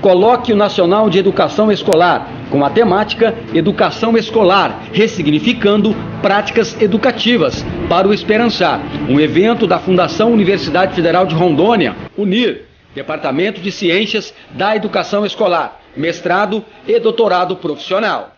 Colóquio Nacional de Educação Escolar, com a temática Educação Escolar, ressignificando práticas educativas para o Esperançar, um evento da Fundação Universidade Federal de Rondônia, UNIR, Departamento de Ciências da Educação Escolar, mestrado e doutorado profissional.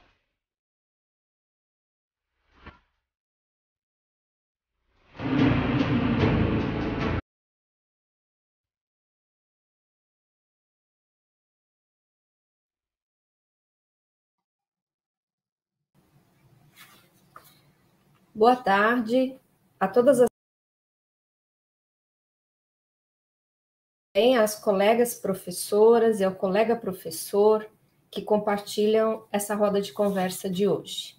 Boa tarde a todas as colegas professoras e ao colega professor que compartilham essa roda de conversa de hoje.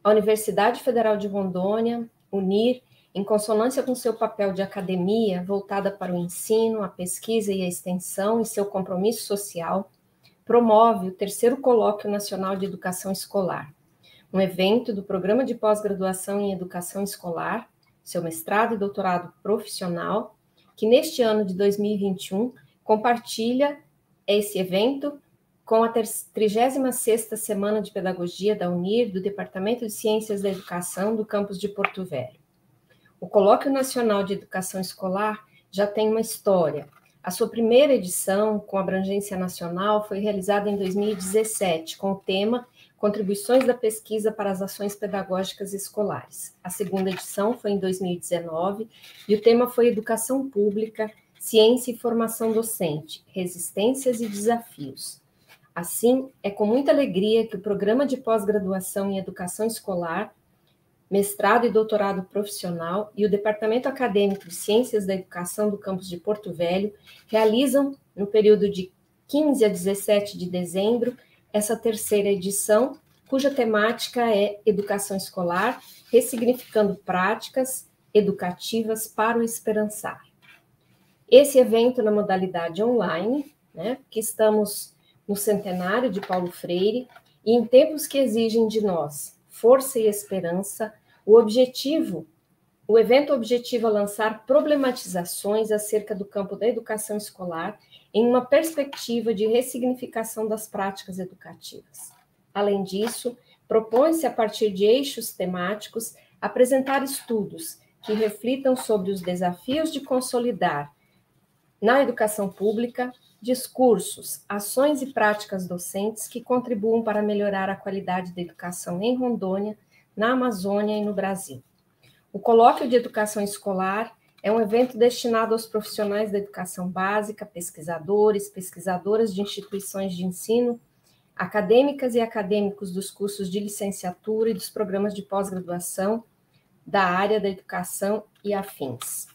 A Universidade Federal de Rondônia, UNIR, em consonância com seu papel de academia voltada para o ensino, a pesquisa e a extensão e seu compromisso social, promove o terceiro Colóquio Nacional de Educação Escolar, um evento do Programa de Pós-Graduação em Educação Escolar, seu mestrado e doutorado profissional, que neste ano de 2021 compartilha esse evento com a 36ª Semana de Pedagogia da UNIR, do Departamento de Ciências da Educação do campus de Porto Velho. O Colóquio Nacional de Educação Escolar já tem uma história. A sua primeira edição, com abrangência nacional, foi realizada em 2017, com o tema Contribuições da Pesquisa para as Ações Pedagógicas Escolares. A segunda edição foi em 2019 e o tema foi Educação Pública, Ciência e Formação Docente, Resistências e Desafios. Assim, é com muita alegria que o Programa de Pós-Graduação em Educação Escolar, mestrado e doutorado profissional e o Departamento Acadêmico de Ciências da Educação do campus de Porto Velho realizam, no período de 15 a 17 de dezembro, essa terceira edição, cuja temática é Educação Escolar, ressignificando práticas educativas para o Esperançar. Esse evento na modalidade online, que estamos no centenário de Paulo Freire, e em tempos que exigem de nós força e esperança, o evento objetiva lançar problematizações acerca do campo da educação escolar em uma perspectiva de ressignificação das práticas educativas. Além disso, propõe-se, a partir de eixos temáticos, apresentar estudos que reflitam sobre os desafios de consolidar, na educação pública, discursos, ações e práticas docentes que contribuam para melhorar a qualidade da educação em Rondônia, na Amazônia e no Brasil. O Colóquio de Educação Escolar é um evento destinado aos profissionais da educação básica, pesquisadores, pesquisadoras de instituições de ensino, acadêmicas e acadêmicos dos cursos de licenciatura e dos programas de pós-graduação da área da educação e afins.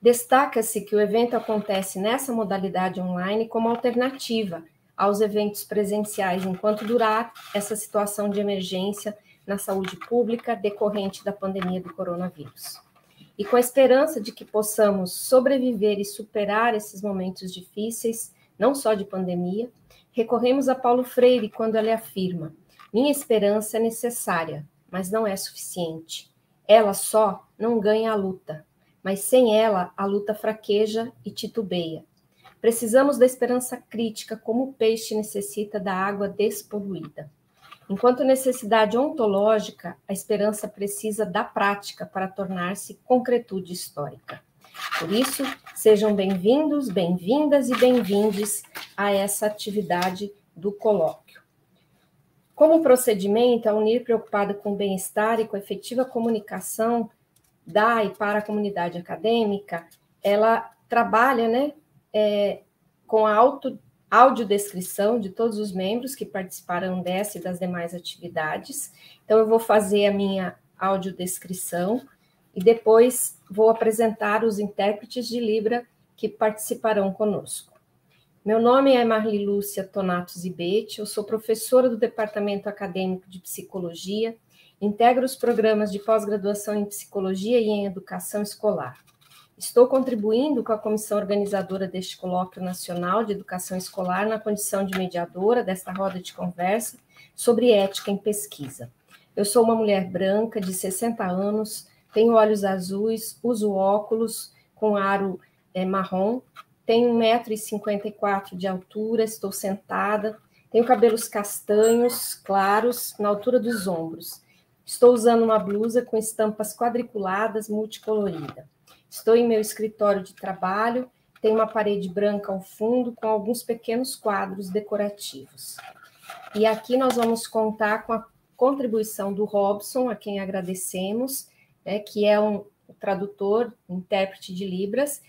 Destaca-se que o evento acontece nessa modalidade online como alternativa aos eventos presenciais enquanto durar essa situação de emergência na saúde pública decorrente da pandemia do coronavírus. E com a esperança de que possamos sobreviver e superar esses momentos difíceis, não só de pandemia, recorremos a Paulo Freire quando ele afirma: minha esperança é necessária, mas não é suficiente. Ela só não ganha a luta, mas sem ela a luta fraqueja e titubeia. Precisamos da esperança crítica como o peixe necessita da água despoluída. Enquanto necessidade ontológica, a esperança precisa da prática para tornar-se concretude histórica. Por isso, sejam bem-vindos, bem-vindas e bem-vindes a essa atividade do colóquio. Como procedimento, a UNIR, preocupada com o bem-estar e com a efetiva comunicação da e para a comunidade acadêmica, ela trabalha com a audiodescrição de todos os membros que participarão dessa e das demais atividades. Então, eu vou fazer a minha audiodescrição e depois vou apresentar os intérpretes de Libra que participarão conosco. Meu nome é Marli Lúcia Tonato Zibete, eu sou professora do Departamento Acadêmico de Psicologia, integro os programas de pós-graduação em Psicologia e em Educação Escolar. Estou contribuindo com a comissão organizadora deste Colóquio Nacional de Educação Escolar na condição de mediadora desta roda de conversa sobre ética em pesquisa. Eu sou uma mulher branca de 60 anos, tenho olhos azuis, uso óculos com aro marrom, tenho 1,54 m de altura, estou sentada, tenho cabelos castanhos, claros, na altura dos ombros. Estou usando uma blusa com estampas quadriculadas, multicolorida. Estou em meu escritório de trabalho, tem uma parede branca ao fundo com alguns pequenos quadros decorativos. E aqui nós vamos contar com a contribuição do Robson, a quem agradecemos, né, que é um tradutor, intérprete de Libras,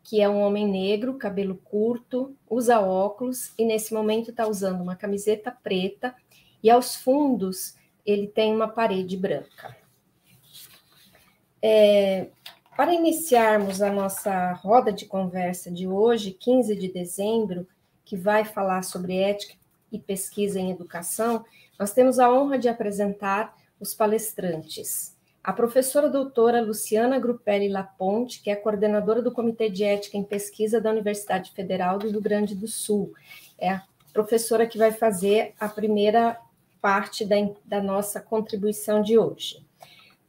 que é um homem negro, cabelo curto, usa óculos e nesse momento está usando uma camiseta preta e aos fundos ele tem uma parede branca. Para iniciarmos a nossa roda de conversa de hoje, 15 de dezembro, que vai falar sobre ética e pesquisa em educação, nós temos a honra de apresentar os palestrantes. A professora doutora Luciana Grupelli Laponte, que é coordenadora do Comitê de Ética em Pesquisa da Universidade Federal do Rio Grande do Sul. É a professora que vai fazer a primeira parte da nossa contribuição de hoje.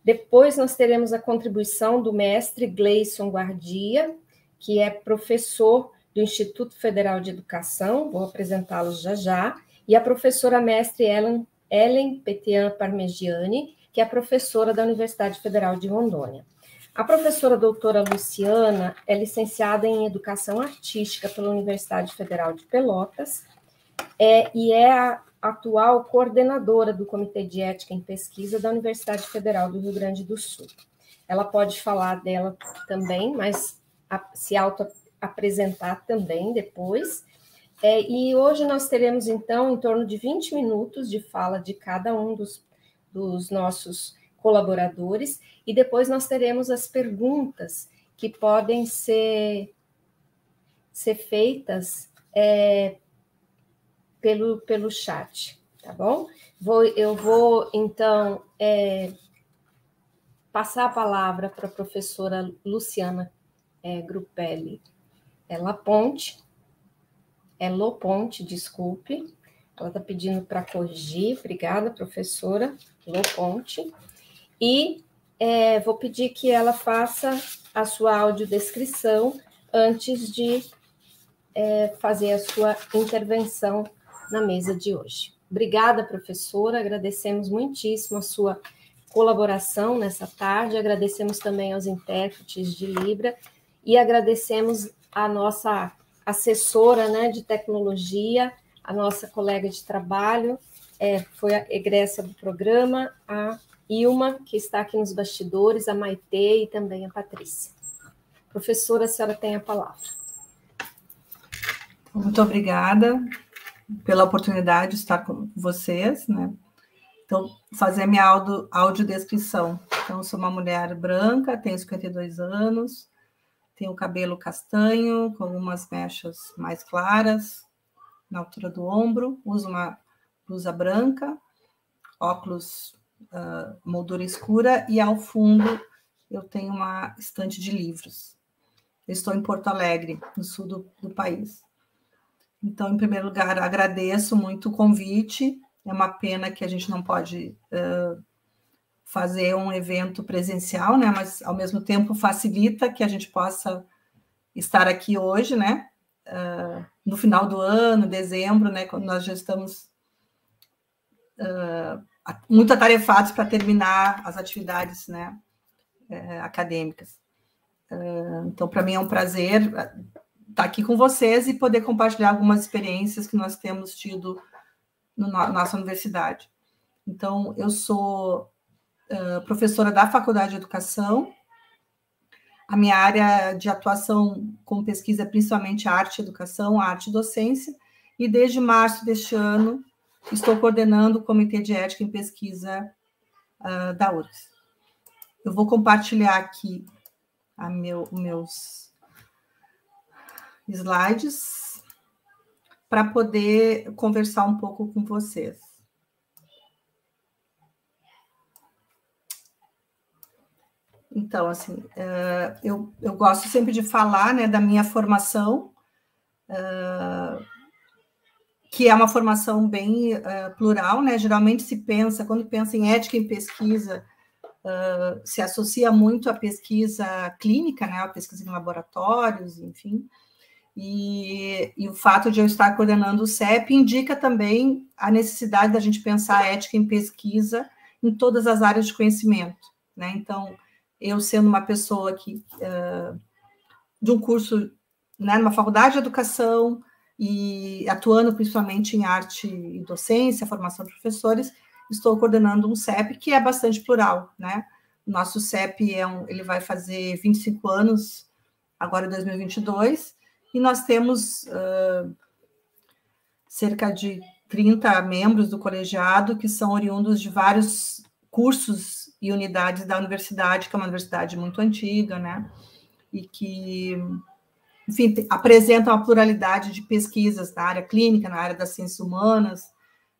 Depois nós teremos a contribuição do mestre Gleison Guardia, que é professor do Instituto Federal de Educação, vou apresentá-los já, e a professora mestre Ellen Petian Parmegiani, que é professora da Universidade Federal de Rondônia. A professora doutora Luciana é licenciada em Educação Artística pela Universidade Federal de Pelotas e é a atual coordenadora do Comitê de Ética em Pesquisa da Universidade Federal do Rio Grande do Sul. Ela pode falar dela também, mas se auto-apresentar também depois. E hoje nós teremos, então, em torno de 20 minutos de fala de cada um dos nossos colaboradores, e depois nós teremos as perguntas que podem ser feitas pelo chat, tá bom? Eu vou, então, passar a palavra para a professora Luciana Grupelli Laponte, Loponte, desculpe, ela está pedindo para corrigir, obrigada, professora Loponte, e vou pedir que ela faça a sua audiodescrição antes de fazer a sua intervenção na mesa de hoje. Obrigada, professora, agradecemos muitíssimo a sua colaboração nessa tarde, agradecemos também aos intérpretes de Libra e agradecemos a nossa assessora, né, de tecnologia, a nossa colega de trabalho, foi a egressa do programa, a Ilma, que está aqui nos bastidores, a Maitê e também a Patrícia. Professora, a senhora tem a palavra. Muito obrigada pela oportunidade de estar com vocês, né? Então, fazer a minha audiodescrição. Então, eu sou uma mulher branca, tenho 52 anos, tenho cabelo castanho, com algumas mechas mais claras, na altura do ombro, uso uma blusa branca, óculos moldura escura, e ao fundo eu tenho uma estante de livros. Eu estou em Porto Alegre, no sul do país. Então, em primeiro lugar, agradeço muito o convite. É uma pena que a gente não pode fazer um evento presencial, né? Mas, ao mesmo tempo, facilita que a gente possa estar aqui hoje, né? No final do ano, dezembro, né? Quando nós já estamos muito atarefados para terminar as atividades, né? Acadêmicas. Então, para mim é um prazer estar aqui com vocês e poder compartilhar algumas experiências que nós temos tido na nossa universidade. Então, eu sou professora da Faculdade de Educação. A minha área de atuação com pesquisa é principalmente arte e educação, arte e docência, e desde março deste ano estou coordenando o Comitê de Ética em Pesquisa da URGS. Eu vou compartilhar aqui meus slides para poder conversar um pouco com vocês. Então, assim, eu gosto sempre de falar, né, da minha formação, que é uma formação bem plural, né? Geralmente se pensa, quando pensa em ética em pesquisa, se associa muito à pesquisa clínica, né? A pesquisa em laboratórios, enfim. E o fato de eu estar coordenando o CEP indica também a necessidade da gente pensar a ética em pesquisa em todas as áreas de conhecimento, né? Então, eu sendo uma pessoa que, de um curso, né, numa faculdade de educação e atuando principalmente em arte e docência, formação de professores, estou coordenando um CEP que é bastante plural, né? O nosso CEP ele vai fazer 25 anos agora em 2022, e nós temos cerca de 30 membros do colegiado que são oriundos de vários cursos e unidades da universidade, que é uma universidade muito antiga, né? E que, enfim, apresentam uma pluralidade de pesquisas na área clínica, na área das ciências humanas,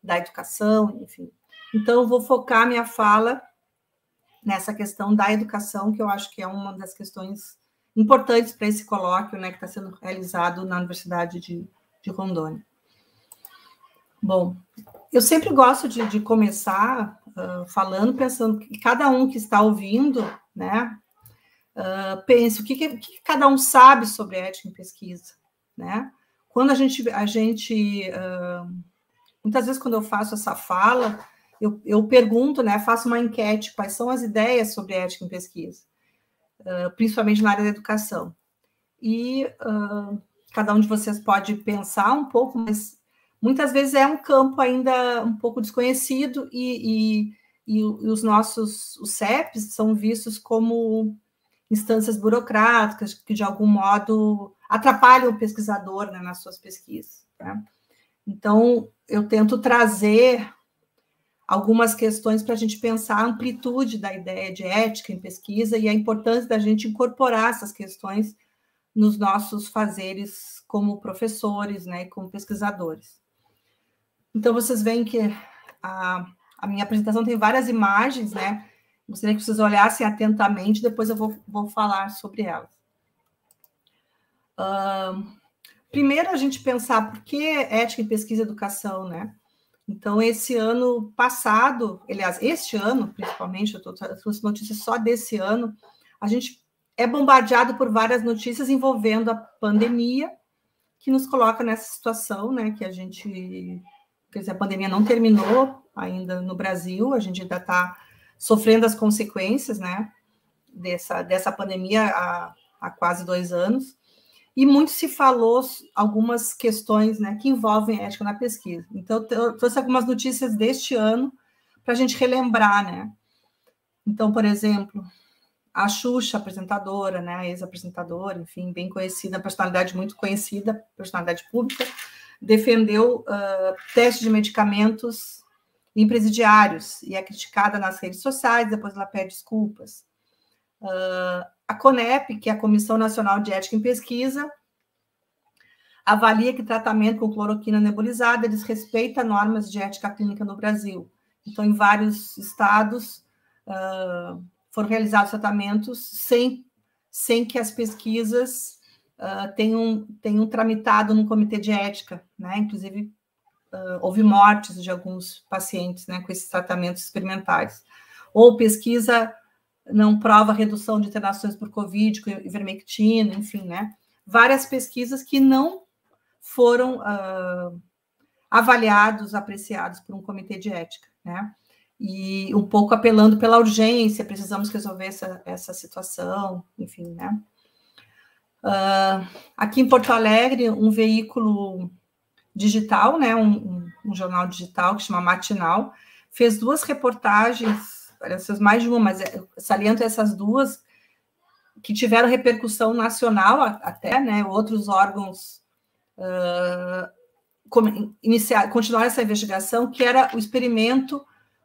da educação, enfim. Então, eu vou focar minha fala nessa questão da educação, que eu acho que é uma das questões importantes para esse colóquio, né, que está sendo realizado na Universidade de Rondônia. Bom, eu sempre gosto de começar falando, pensando que cada um que está ouvindo, né, pense o que cada um sabe sobre ética em pesquisa, né? Quando a gente muitas vezes quando eu faço essa fala, eu pergunto, né, faço uma enquete, quais são as ideias sobre ética em pesquisa, principalmente na área da educação. E cada um de vocês pode pensar um pouco, mas muitas vezes é um campo ainda um pouco desconhecido e os CEPs são vistos como instâncias burocráticas que, de algum modo, atrapalham o pesquisador, né, nas suas pesquisas, né? Então, eu tento trazer algumas questões para a gente pensar a amplitude da ideia de ética em pesquisa e a importância da gente incorporar essas questões nos nossos fazeres como professores, né, e como pesquisadores. Então, vocês veem que a minha apresentação tem várias imagens, né? Gostaria que vocês olhassem atentamente, depois eu vou falar sobre elas. Primeiro, a gente pensar por que ética em pesquisa e educação, né? Então, esse ano passado, aliás, este ano, principalmente, eu trouxe notícias só desse ano, a gente é bombardeado por várias notícias envolvendo a pandemia, que nos coloca nessa situação, né, que a gente... Quer dizer, a pandemia não terminou ainda no Brasil, a gente ainda está sofrendo as consequências, né, dessa pandemia há quase 2 anos, e muito se falou algumas questões, né, que envolvem ética na pesquisa. Então, eu trouxe algumas notícias deste ano para a gente relembrar, né. Então, por exemplo, a Xuxa, apresentadora, né, a ex-apresentadora, enfim, bem conhecida, personalidade muito conhecida, personalidade pública, defendeu testes de medicamentos em presidiários e é criticada nas redes sociais, depois ela pede desculpas. A CONEP, que é a Comissão Nacional de Ética em Pesquisa, avalia que tratamento com cloroquina nebulizada desrespeita normas de ética clínica no Brasil. Então, em vários estados, foram realizados tratamentos sem que as pesquisas tenham tramitado no comitê de ética, né? Inclusive, houve mortes de alguns pacientes, né, com esses tratamentos experimentais. Ou pesquisa não prova redução de internações por Covid, com ivermectina, enfim, né? Várias pesquisas que não foram avaliados, apreciados por um comitê de ética, né? E um pouco apelando pela urgência, precisamos resolver essa situação, enfim, né? Aqui em Porto Alegre, um veículo digital, né, um jornal digital que chama Matinal, fez 2 reportagens, fez mais de uma, mas saliento essas 2, que tiveram repercussão nacional até, né, outros órgãos continuaram essa investigação, que era o experimento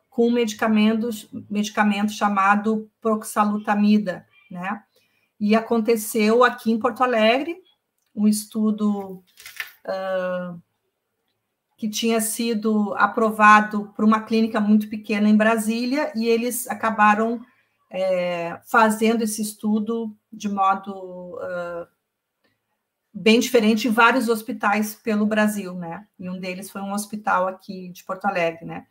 com um medicamento chamado proxalutamida, né? E aconteceu aqui em Porto Alegre, um estudo que tinha sido aprovado por uma clínica muito pequena em Brasília, e eles acabaram fazendo esse estudo de modo bem diferente em vários hospitais pelo Brasil, né? E um deles foi um hospital aqui de Porto Alegre, né?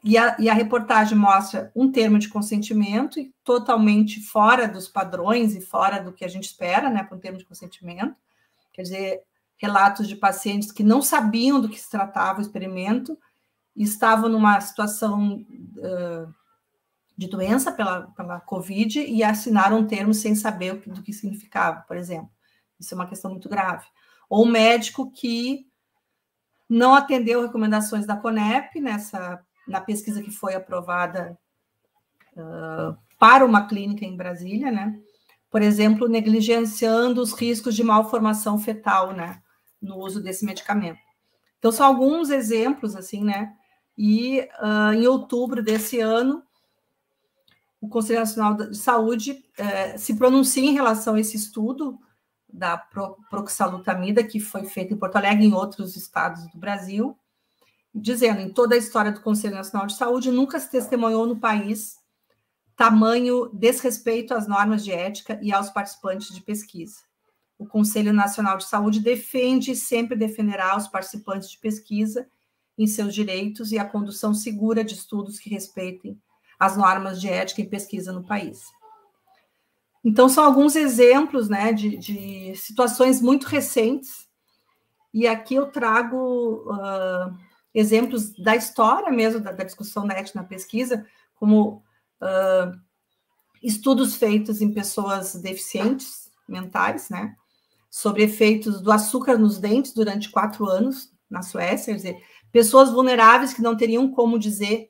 E a reportagem mostra um termo de consentimento totalmente fora dos padrões e fora do que a gente espera, né, para um termo de consentimento, Quer dizer, relatos de pacientes que não sabiam do que se tratava o experimento e estavam numa situação de doença pela Covid e assinaram um termo sem saber do que significava, por exemplo. Isso é uma questão muito grave. Ou um médico que não atendeu recomendações da CONEP na pesquisa que foi aprovada para uma clínica em Brasília, né? Por exemplo, negligenciando os riscos de malformação fetal, né, no uso desse medicamento. Então, são alguns exemplos, assim, né? E em outubro desse ano, o Conselho Nacional de Saúde se pronuncia em relação a esse estudo da proxalutamida, que foi feito em Porto Alegre e em outros estados do Brasil, dizendo, em toda a história do Conselho Nacional de Saúde, nunca se testemunhou no país tamanho desrespeito às normas de ética e aos participantes de pesquisa. O Conselho Nacional de Saúde defende e sempre defenderá os participantes de pesquisa em seus direitos e a condução segura de estudos que respeitem as normas de ética e pesquisa no país. Então, são alguns exemplos, né, de situações muito recentes, e aqui eu trago exemplos da história mesmo, da discussão da ética na pesquisa, como estudos feitos em pessoas deficientes mentais, né, sobre efeitos do açúcar nos dentes durante 4 anos na Suécia, quer dizer, pessoas vulneráveis que não teriam como dizer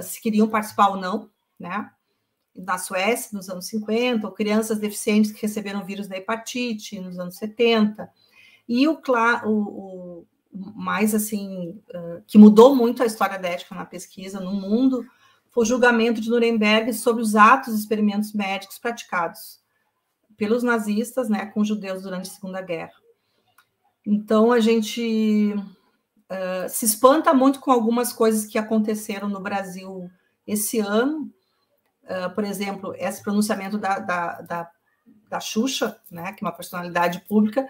se queriam participar ou não, né, na Suécia, nos anos 50, ou crianças deficientes que receberam vírus da hepatite nos anos 70, e o mais, assim, que mudou muito a história da ética na pesquisa no mundo, foi o julgamento de Nuremberg sobre os atos e experimentos médicos praticados pelos nazistas, né, com judeus durante a Segunda Guerra. Então, a gente se espanta muito com algumas coisas que aconteceram no Brasil esse ano. Por exemplo, esse pronunciamento da Xuxa, né, que é uma personalidade pública,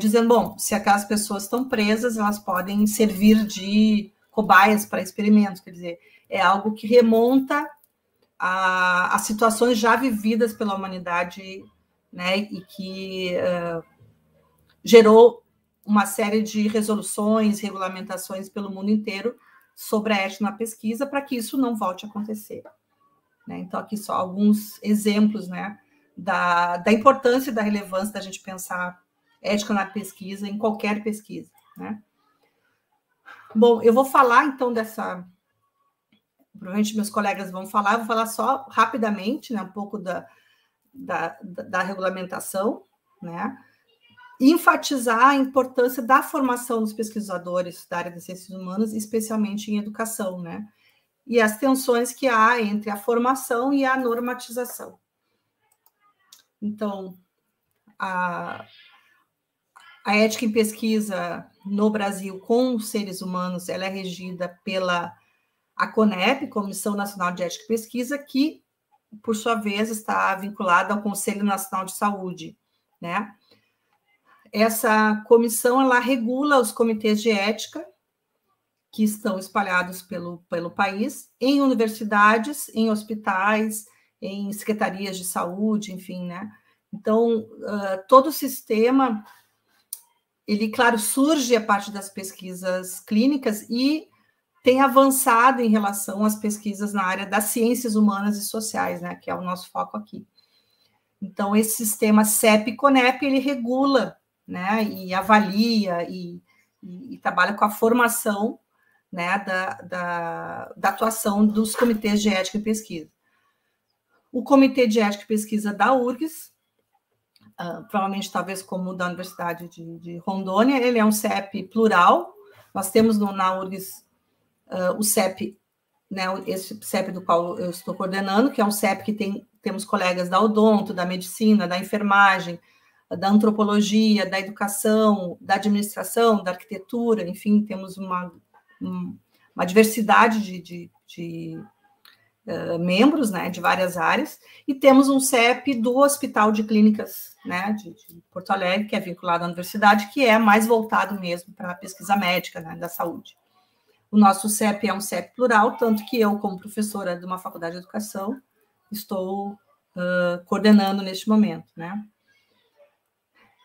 dizendo, bom, se aquelas pessoas estão presas, elas podem servir de cobaias para experimentos, quer dizer, é algo que remonta a situações já vividas pela humanidade, né, e que gerou uma série de resoluções, regulamentações pelo mundo inteiro sobre a ética na pesquisa, para que isso não volte a acontecer. Né? Então, aqui só alguns exemplos, né, da importância e da relevância da gente pensar ética na pesquisa, em qualquer pesquisa. Né? Bom, eu vou falar, então, provavelmente meus colegas vão falar, eu vou falar só rapidamente, né, um pouco da regulamentação, né, e enfatizar a importância da formação dos pesquisadores da área das ciências humanas, especialmente em educação, né, e as tensões que há entre a formação e a normatização. Então, a ética em pesquisa no Brasil com os seres humanos, ela é regida pela CONEP, Comissão Nacional de Ética e Pesquisa, que, por sua vez, está vinculada ao Conselho Nacional de Saúde, né? Essa comissão, ela regula os comitês de ética que estão espalhados pelo país, em universidades, em hospitais, em secretarias de saúde, enfim, né? Então, todo o sistema, ele, claro, surge a partir das pesquisas clínicas e tem avançado em relação às pesquisas na área das ciências humanas e sociais, né, que é o nosso foco aqui. Então, esse sistema CEP-CONEP, ele regula, né, e avalia e trabalha com a formação, né, da atuação dos comitês de ética e pesquisa. O Comitê de Ética e Pesquisa da URGS, provavelmente, talvez, como o da Universidade de Rondônia, ele é um CEP plural. Nós temos na URGS o CEP, né, esse CEP do qual eu estou coordenando, que é um CEP que temos colegas da odonto, da medicina, da enfermagem, da antropologia, da educação, da administração, da arquitetura, enfim, temos uma diversidade de membros, né, de várias áreas, e temos um CEP do Hospital de Clínicas, né, de Porto Alegre, que é vinculado à universidade, que é mais voltado mesmo para a pesquisa médica, né, da saúde. O nosso CEP é um CEP plural, tanto que eu, como professora de uma faculdade de educação, estou coordenando neste momento, né.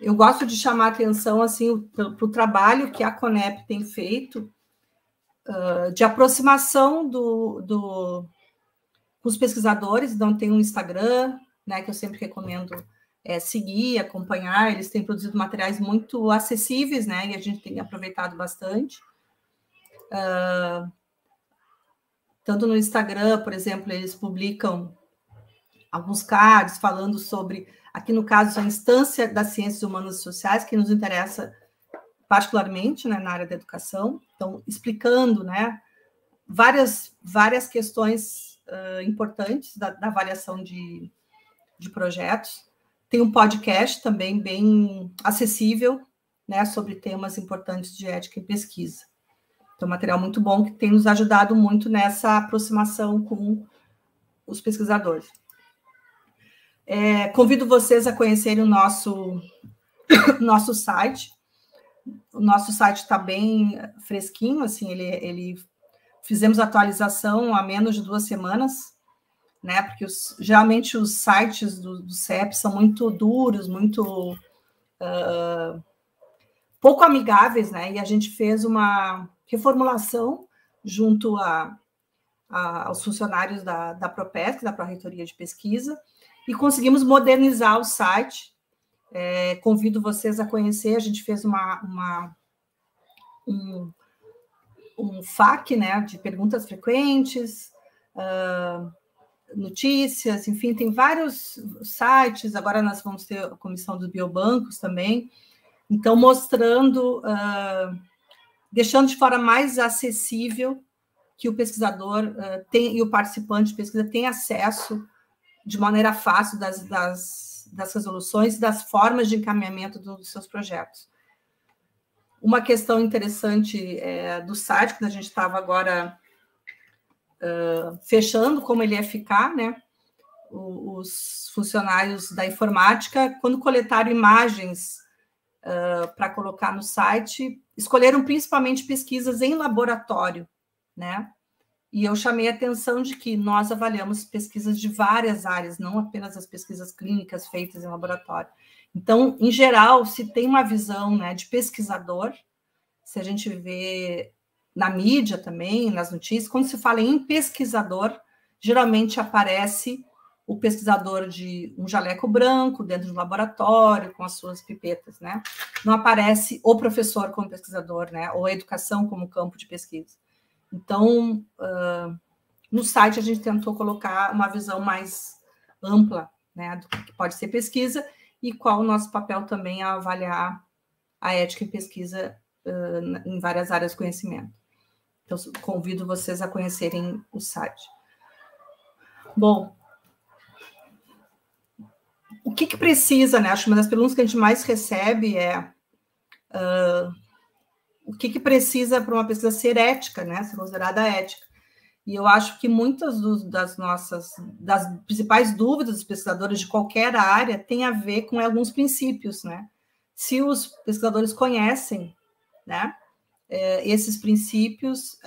eu gosto de chamar a atenção assim, para o trabalho que a Conep tem feito de aproximação com os pesquisadores. Então, tem um Instagram, né, que eu sempre recomendo seguir, acompanhar. Eles têm produzido materiais muito acessíveis, né, e a gente tem aproveitado bastante. Tanto no Instagram, por exemplo, eles publicam alguns cards falando sobre, aqui no caso, a instância das ciências humanas e sociais, que nos interessa particularmente, né, na área da educação. Então, explicando, né, várias questões importantes da avaliação de projetos. Tem um podcast também bem acessível, né, sobre temas importantes de ética em pesquisa. Então, material muito bom que tem nos ajudado muito nessa aproximação com os pesquisadores. Convido vocês a conhecerem o nosso site. O nosso site está bem fresquinho, assim, fizemos atualização há menos de 2 semanas, né? Porque geralmente os sites do CEP são muito duros, muito pouco amigáveis, né? E a gente fez uma reformulação junto aos funcionários da PROPESC, da Pró-Reitoria de Pesquisa, e conseguimos modernizar o site. Convido vocês a conhecer. A gente fez um FAQ, né, de perguntas frequentes, notícias, enfim, tem vários sites. Agora nós vamos ter a comissão dos biobancos também. Então, mostrando, deixando de forma mais acessível que o pesquisador e o participante de pesquisa tem acesso de maneira fácil das resoluções e das formas de encaminhamento dos seus projetos. Uma questão interessante do site, que a gente estava agora fechando, como ele ia ficar, né? Os funcionários da informática, quando coletaram imagens para colocar no site, escolheram principalmente pesquisas em laboratório, né? E eu chamei a atenção de que nós avaliamos pesquisas de várias áreas, não apenas as pesquisas clínicas feitas em laboratório. Então, em geral, se tem uma visão, né, de pesquisador, se a gente vê na mídia também, nas notícias, quando se fala em pesquisador, geralmente aparece o pesquisador de um jaleco branco dentro do laboratório, com as suas pipetas, né? Não aparece o professor como pesquisador, né? Ou a educação como campo de pesquisa. Então, no site, a gente tentou colocar uma visão mais ampla, né, do que pode ser pesquisa e qual o nosso papel também é avaliar a ética em pesquisa em várias áreas de conhecimento. Então, convido vocês a conhecerem o site. Bom, o que precisa, né? Acho que uma das perguntas que a gente mais recebe é o que precisa para uma pesquisa ser ética, né? Ser considerada ética. E eu acho que muitas das principais dúvidas dos pesquisadores de qualquer área tem a ver com alguns princípios, né? Se os pesquisadores conhecem, né, esses princípios,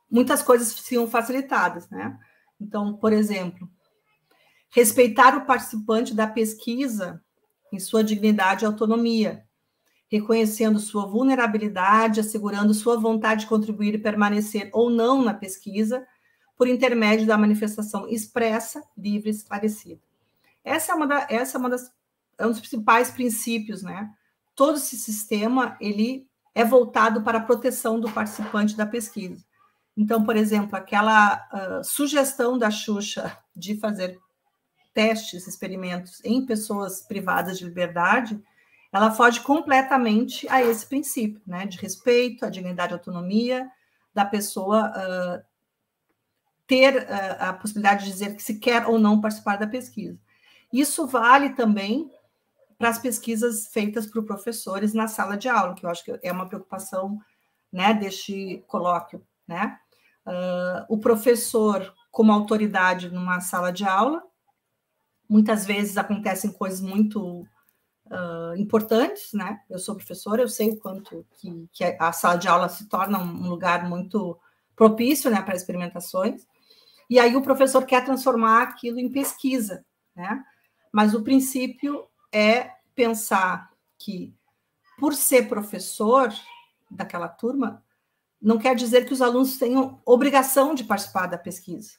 muitas coisas seriam facilitadas, né? Então, por exemplo, respeitar o participante da pesquisa em sua dignidade e autonomia, reconhecendo sua vulnerabilidade, assegurando sua vontade de contribuir e permanecer ou não na pesquisa, por intermédio da manifestação expressa, livre e esclarecida. Essa é um dos principais princípios, né? Todo esse sistema, ele é voltado para a proteção do participante da pesquisa. Então, por exemplo, aquela sugestão da Xuxa de fazer testes, experimentos em pessoas privadas de liberdade, ela foge completamente a esse princípio, né, de respeito, à dignidade e autonomia da pessoa ter a possibilidade de dizer que se quer ou não participar da pesquisa. Isso vale também para as pesquisas feitas por professores na sala de aula, que eu acho que é uma preocupação, né, deste colóquio, né? O professor, como autoridade numa sala de aula, muitas vezes acontecem coisas muito importantes, né? Eu sou professora, eu sei o quanto que a sala de aula se torna um lugar muito propício, né, para experimentações, e aí o professor quer transformar aquilo em pesquisa, né? Mas o princípio é pensar que, por ser professor daquela turma, não quer dizer que os alunos tenham obrigação de participar da pesquisa.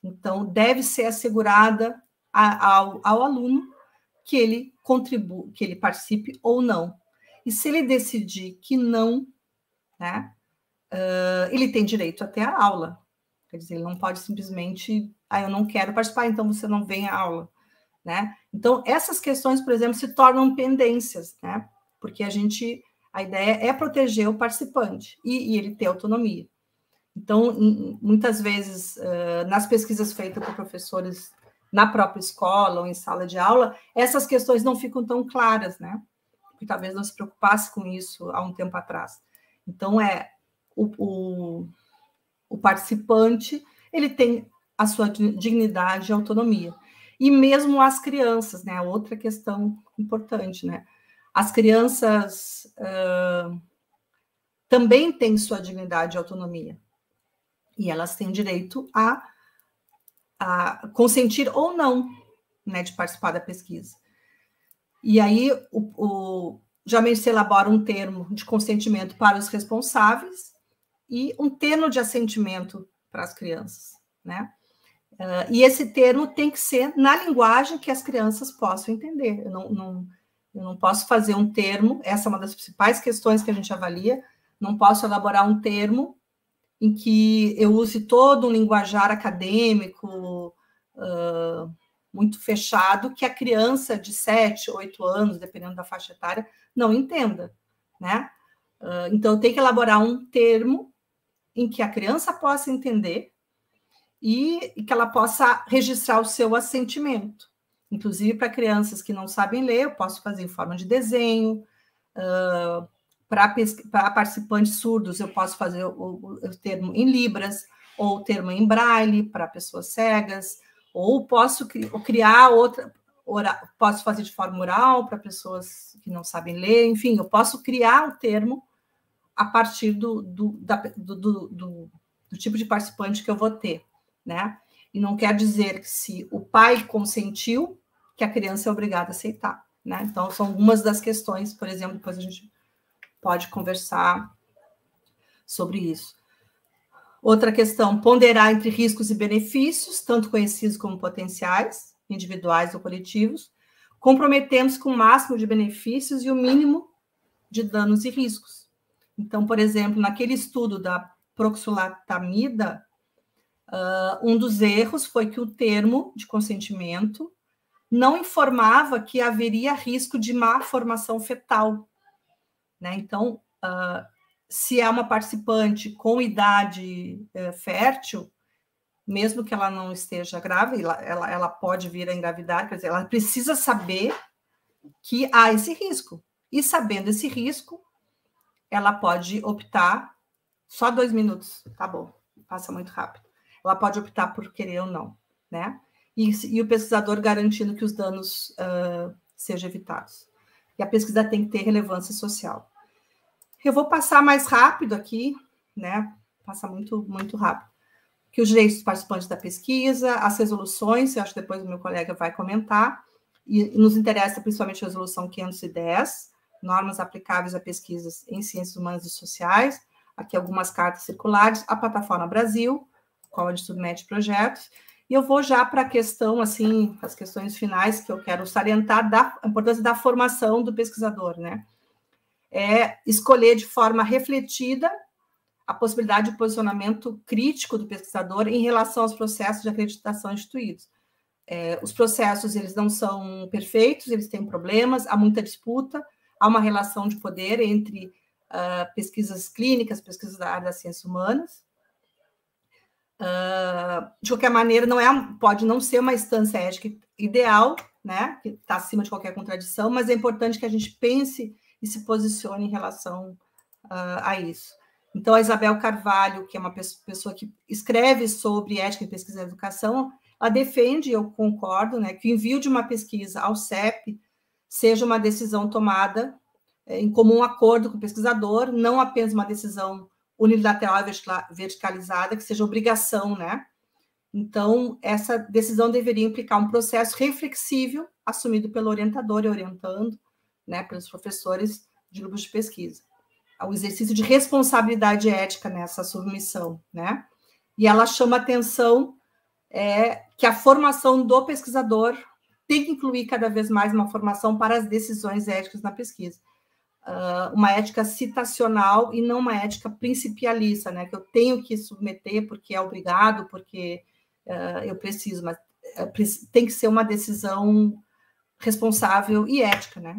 Então, deve ser assegurada ao aluno que ele contribua, que ele participe ou não. E se ele decidir que não, né, ele tem direito a ter a aula. Quer dizer, ele não pode simplesmente, eu não quero participar, então você não vem à aula, né? Então, essas questões, por exemplo, se tornam pendências, né? Porque a ideia é proteger o participante e ele ter autonomia. Então, muitas vezes, nas pesquisas feitas por professores na própria escola ou em sala de aula, essas questões não ficam tão claras, né? Porque talvez não se preocupasse com isso há um tempo atrás. Então, o participante, ele tem a sua dignidade e autonomia. E mesmo as crianças, né? Outra questão importante, né? As crianças também têm sua dignidade e autonomia. E elas têm direito a consentir ou não, né, de participar da pesquisa. E aí, geralmente se elabora um termo de consentimento para os responsáveis e um termo de assentimento para as crianças, né? E esse termo tem que ser na linguagem que as crianças possam entender. Eu não posso fazer um termo, essa é uma das principais questões que a gente avalia, não posso elaborar um termo em que eu use todo um linguajar acadêmico muito fechado, que a criança de 7, 8 anos, dependendo da faixa etária, não entenda, né? Então, eu tenho que elaborar um termo em que a criança possa entender e que ela possa registrar o seu assentimento. Inclusive, para crianças que não sabem ler, eu posso fazer em forma de desenho. Para participantes surdos, eu posso fazer o termo em libras, ou o termo em braille para pessoas cegas, ou posso criar posso fazer de forma oral para pessoas que não sabem ler, enfim, eu posso criar o termo a partir do tipo de participante que eu vou ter, né? E não quer dizer que se o pai consentiu, que a criança é obrigada a aceitar, né? Então, são algumas das questões, por exemplo, depois a gente pode conversar sobre isso. Outra questão, ponderar entre riscos e benefícios, tanto conhecidos como potenciais, individuais ou coletivos, comprometemos com o máximo de benefícios e o mínimo de danos e riscos. Então, por exemplo, naquele estudo da proxulatamida, um dos erros foi que o termo de consentimento não informava que haveria risco de má formação fetal, né? Então, se é uma participante com idade fértil, mesmo que ela não esteja grávida, ela pode vir a engravidar, quer dizer, ela precisa saber que há esse risco. E sabendo esse risco, ela pode optar, só 2 minutos, tá bom, passa muito rápido. Ela pode optar por querer ou não, né? E o pesquisador garantindo que os danos sejam evitados. E a pesquisa tem que ter relevância social. Eu vou passar mais rápido aqui, né? Passa muito, muito rápido. Que os direitos dos participantes da pesquisa, as resoluções, eu acho que depois o meu colega vai comentar, e nos interessa principalmente a resolução 510, normas aplicáveis a pesquisas em ciências humanas e sociais, aqui algumas cartas circulares, a Plataforma Brasil, qual a gente submete projetos, e eu vou já para a questão, assim, as questões finais que eu quero salientar da importância da formação do pesquisador, né? É escolher de forma refletida a possibilidade de posicionamento crítico do pesquisador em relação aos processos de acreditação instituídos. Os processos, eles não são perfeitos, eles têm problemas, há muita disputa, há uma relação de poder entre pesquisas clínicas, pesquisas da área das ciências humanas. De qualquer maneira, pode não ser uma instância ética ideal, né, que está acima de qualquer contradição, mas é importante que a gente pense e se posicione em relação a isso. Então, a Isabel Carvalho, que é uma pessoa que escreve sobre ética e pesquisa na educação, ela defende, eu concordo, né, que o envio de uma pesquisa ao CEP seja uma decisão tomada em comum acordo com o pesquisador, não apenas uma decisão unilateral e verticalizada, que seja obrigação, né? Então, essa decisão deveria implicar um processo reflexível, assumido pelo orientador e orientando, né, pelos professores de grupos de pesquisa. O exercício de responsabilidade ética nessa submissão, né? E ela chama atenção que a formação do pesquisador tem que incluir cada vez mais uma formação para as decisões éticas na pesquisa. Uma ética citacional e não uma ética principialista, né? Que eu tenho que submeter porque é obrigado, porque eu preciso, mas tem que ser uma decisão responsável e ética, né?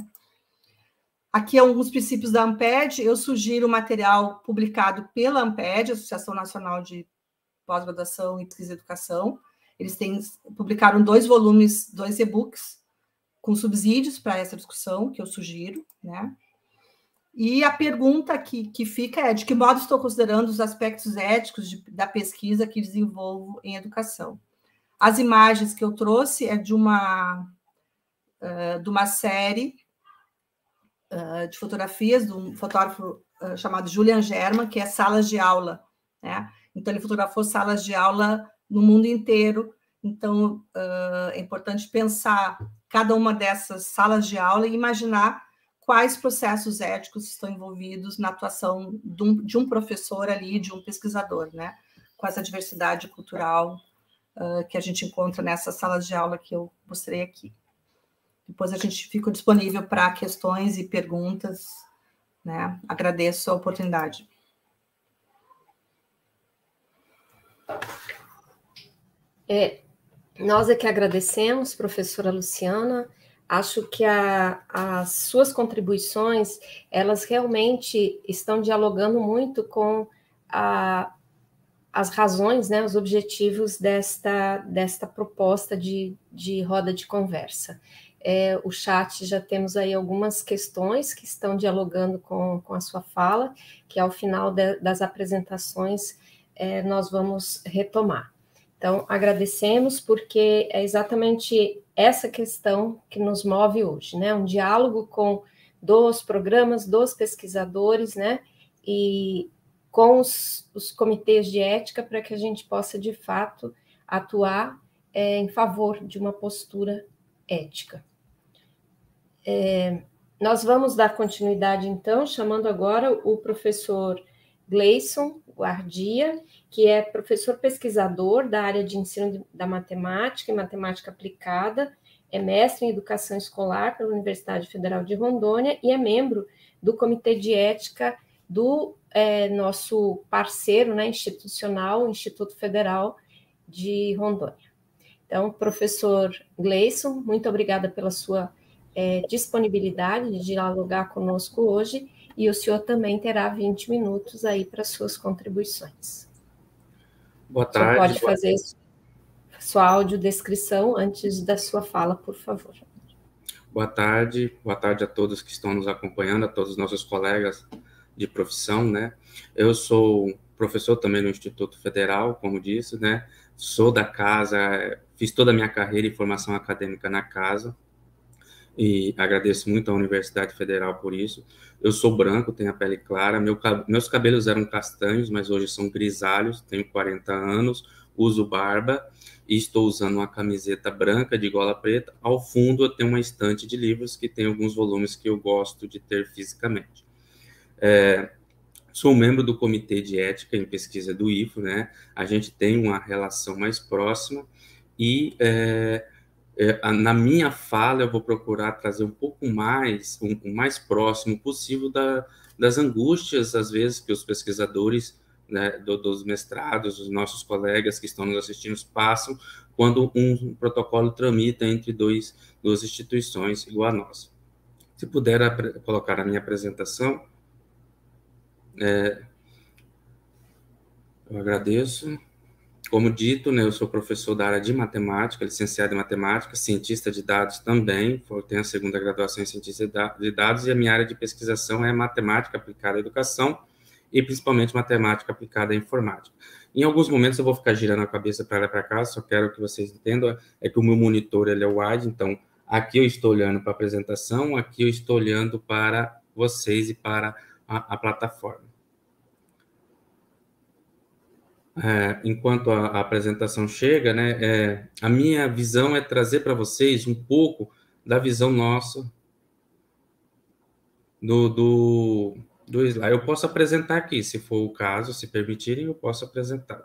Aqui alguns princípios da ANPED. Eu sugiro o material publicado pela ANPED, Associação Nacional de Pós-Graduação e Pesquisa e Educação. Eles publicaram 2 volumes, 2 e-books, com subsídios para essa discussão, que eu sugiro, né? E a pergunta que fica é: de que modo estou considerando os aspectos éticos da pesquisa que desenvolvo em educação? As imagens que eu trouxe é de uma série de fotografias de um fotógrafo chamado Julian German, que é salas de aula, né? Então, ele fotografou salas de aula no mundo inteiro. Então, é importante pensar cada uma dessas salas de aula e imaginar quais processos éticos estão envolvidos na atuação de um professor ali, de um pesquisador, né? Com essa diversidade cultural que a gente encontra nessas salas de aula que eu mostrei aqui. Depois a gente fica disponível para questões e perguntas, né? Agradeço a oportunidade. Nós é que agradecemos, professora Luciana. Acho que as suas contribuições, elas realmente estão dialogando muito com as razões, né, os objetivos desta proposta de roda de conversa. O chat, já temos aí algumas questões que estão dialogando com a sua fala, que ao final das apresentações nós vamos retomar. Então, agradecemos, porque é exatamente essa questão que nos move hoje, né? Um diálogo dos programas, dos pesquisadores, né? E com os comitês de ética, para que a gente possa, de fato, atuar em favor de uma postura ética. Nós vamos dar continuidade, então, chamando agora o professor Gleison Guardia, que é professor pesquisador da área de ensino da matemática e matemática aplicada, é mestre em educação escolar pela Universidade Federal de Rondônia e é membro do Comitê de Ética do nosso parceiro, né, institucional, Instituto Federal de Rondônia. Então, professor Gleison, muito obrigada pela sua disponibilidade de dialogar conosco hoje, e o senhor também terá 20 minutos aí para suas contribuições. Boa tarde. O senhor pode fazer sua audiodescrição antes da sua fala, por favor. Boa tarde a todos que estão nos acompanhando, a todos os nossos colegas de profissão, né? Eu sou professor também no Instituto Federal, como disse, né? Sou da casa, fiz toda a minha carreira e formação acadêmica na casa, e agradeço muito à Universidade Federal por isso. Eu sou branco, tenho a pele clara, meus cabelos eram castanhos, mas hoje são grisalhos, tenho 40 anos, uso barba e estou usando uma camiseta branca de gola preta. Ao fundo eu tenho uma estante de livros que tem alguns volumes que eu gosto de ter fisicamente. Sou membro do Comitê de Ética em Pesquisa do IFO, né? A gente tem uma relação mais próxima e na minha fala eu vou procurar trazer um pouco mais, o mais próximo possível das angústias, às vezes, que os pesquisadores, né, dos mestrados, os nossos colegas que estão nos assistindo passam quando um protocolo tramita entre duas instituições igual a nossa. Se puder colocar a minha apresentação, eu agradeço. Como dito, né, eu sou professor da área de matemática, licenciado em matemática, cientista de dados também, tenho a segunda graduação em ciência de dados, e a minha área de pesquisação é matemática aplicada à educação e principalmente matemática aplicada à informática. Em alguns momentos eu vou ficar girando a cabeça para lá e para cá, só quero que vocês entendam, que o meu monitor ele é wide, então aqui eu estou olhando para a apresentação, aqui eu estou olhando para vocês e para a plataforma. Enquanto a apresentação chega, né, a minha visão é trazer para vocês um pouco da visão nossa. do slide. Eu posso apresentar aqui, se for o caso, se permitirem, eu posso apresentar.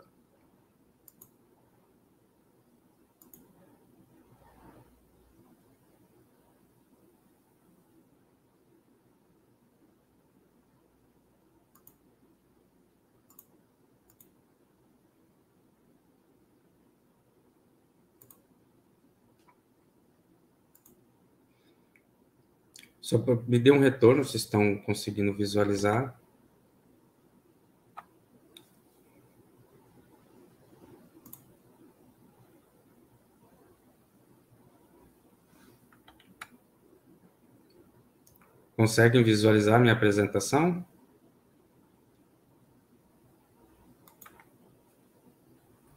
Só me dê um retorno, se estão conseguindo visualizar. Conseguem visualizar minha apresentação?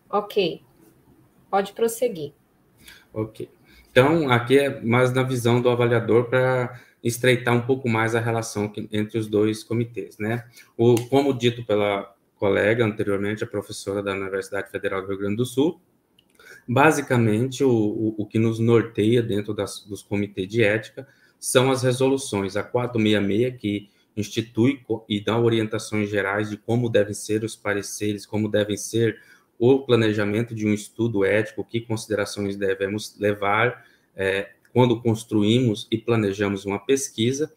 Ok. Pode prosseguir. Ok. Então, aqui é mais na visão do avaliador para estreitar um pouco mais a relação entre os dois comitês, né? Como dito pela colega anteriormente, a professora da Universidade Federal do Rio Grande do Sul, basicamente o que nos norteia dentro dos comitês de ética são as resoluções, a 466, que institui e dá orientações gerais de como devem ser os pareceres, como devem ser o planejamento de um estudo ético, que considerações devemos levar quando construímos e planejamos uma pesquisa,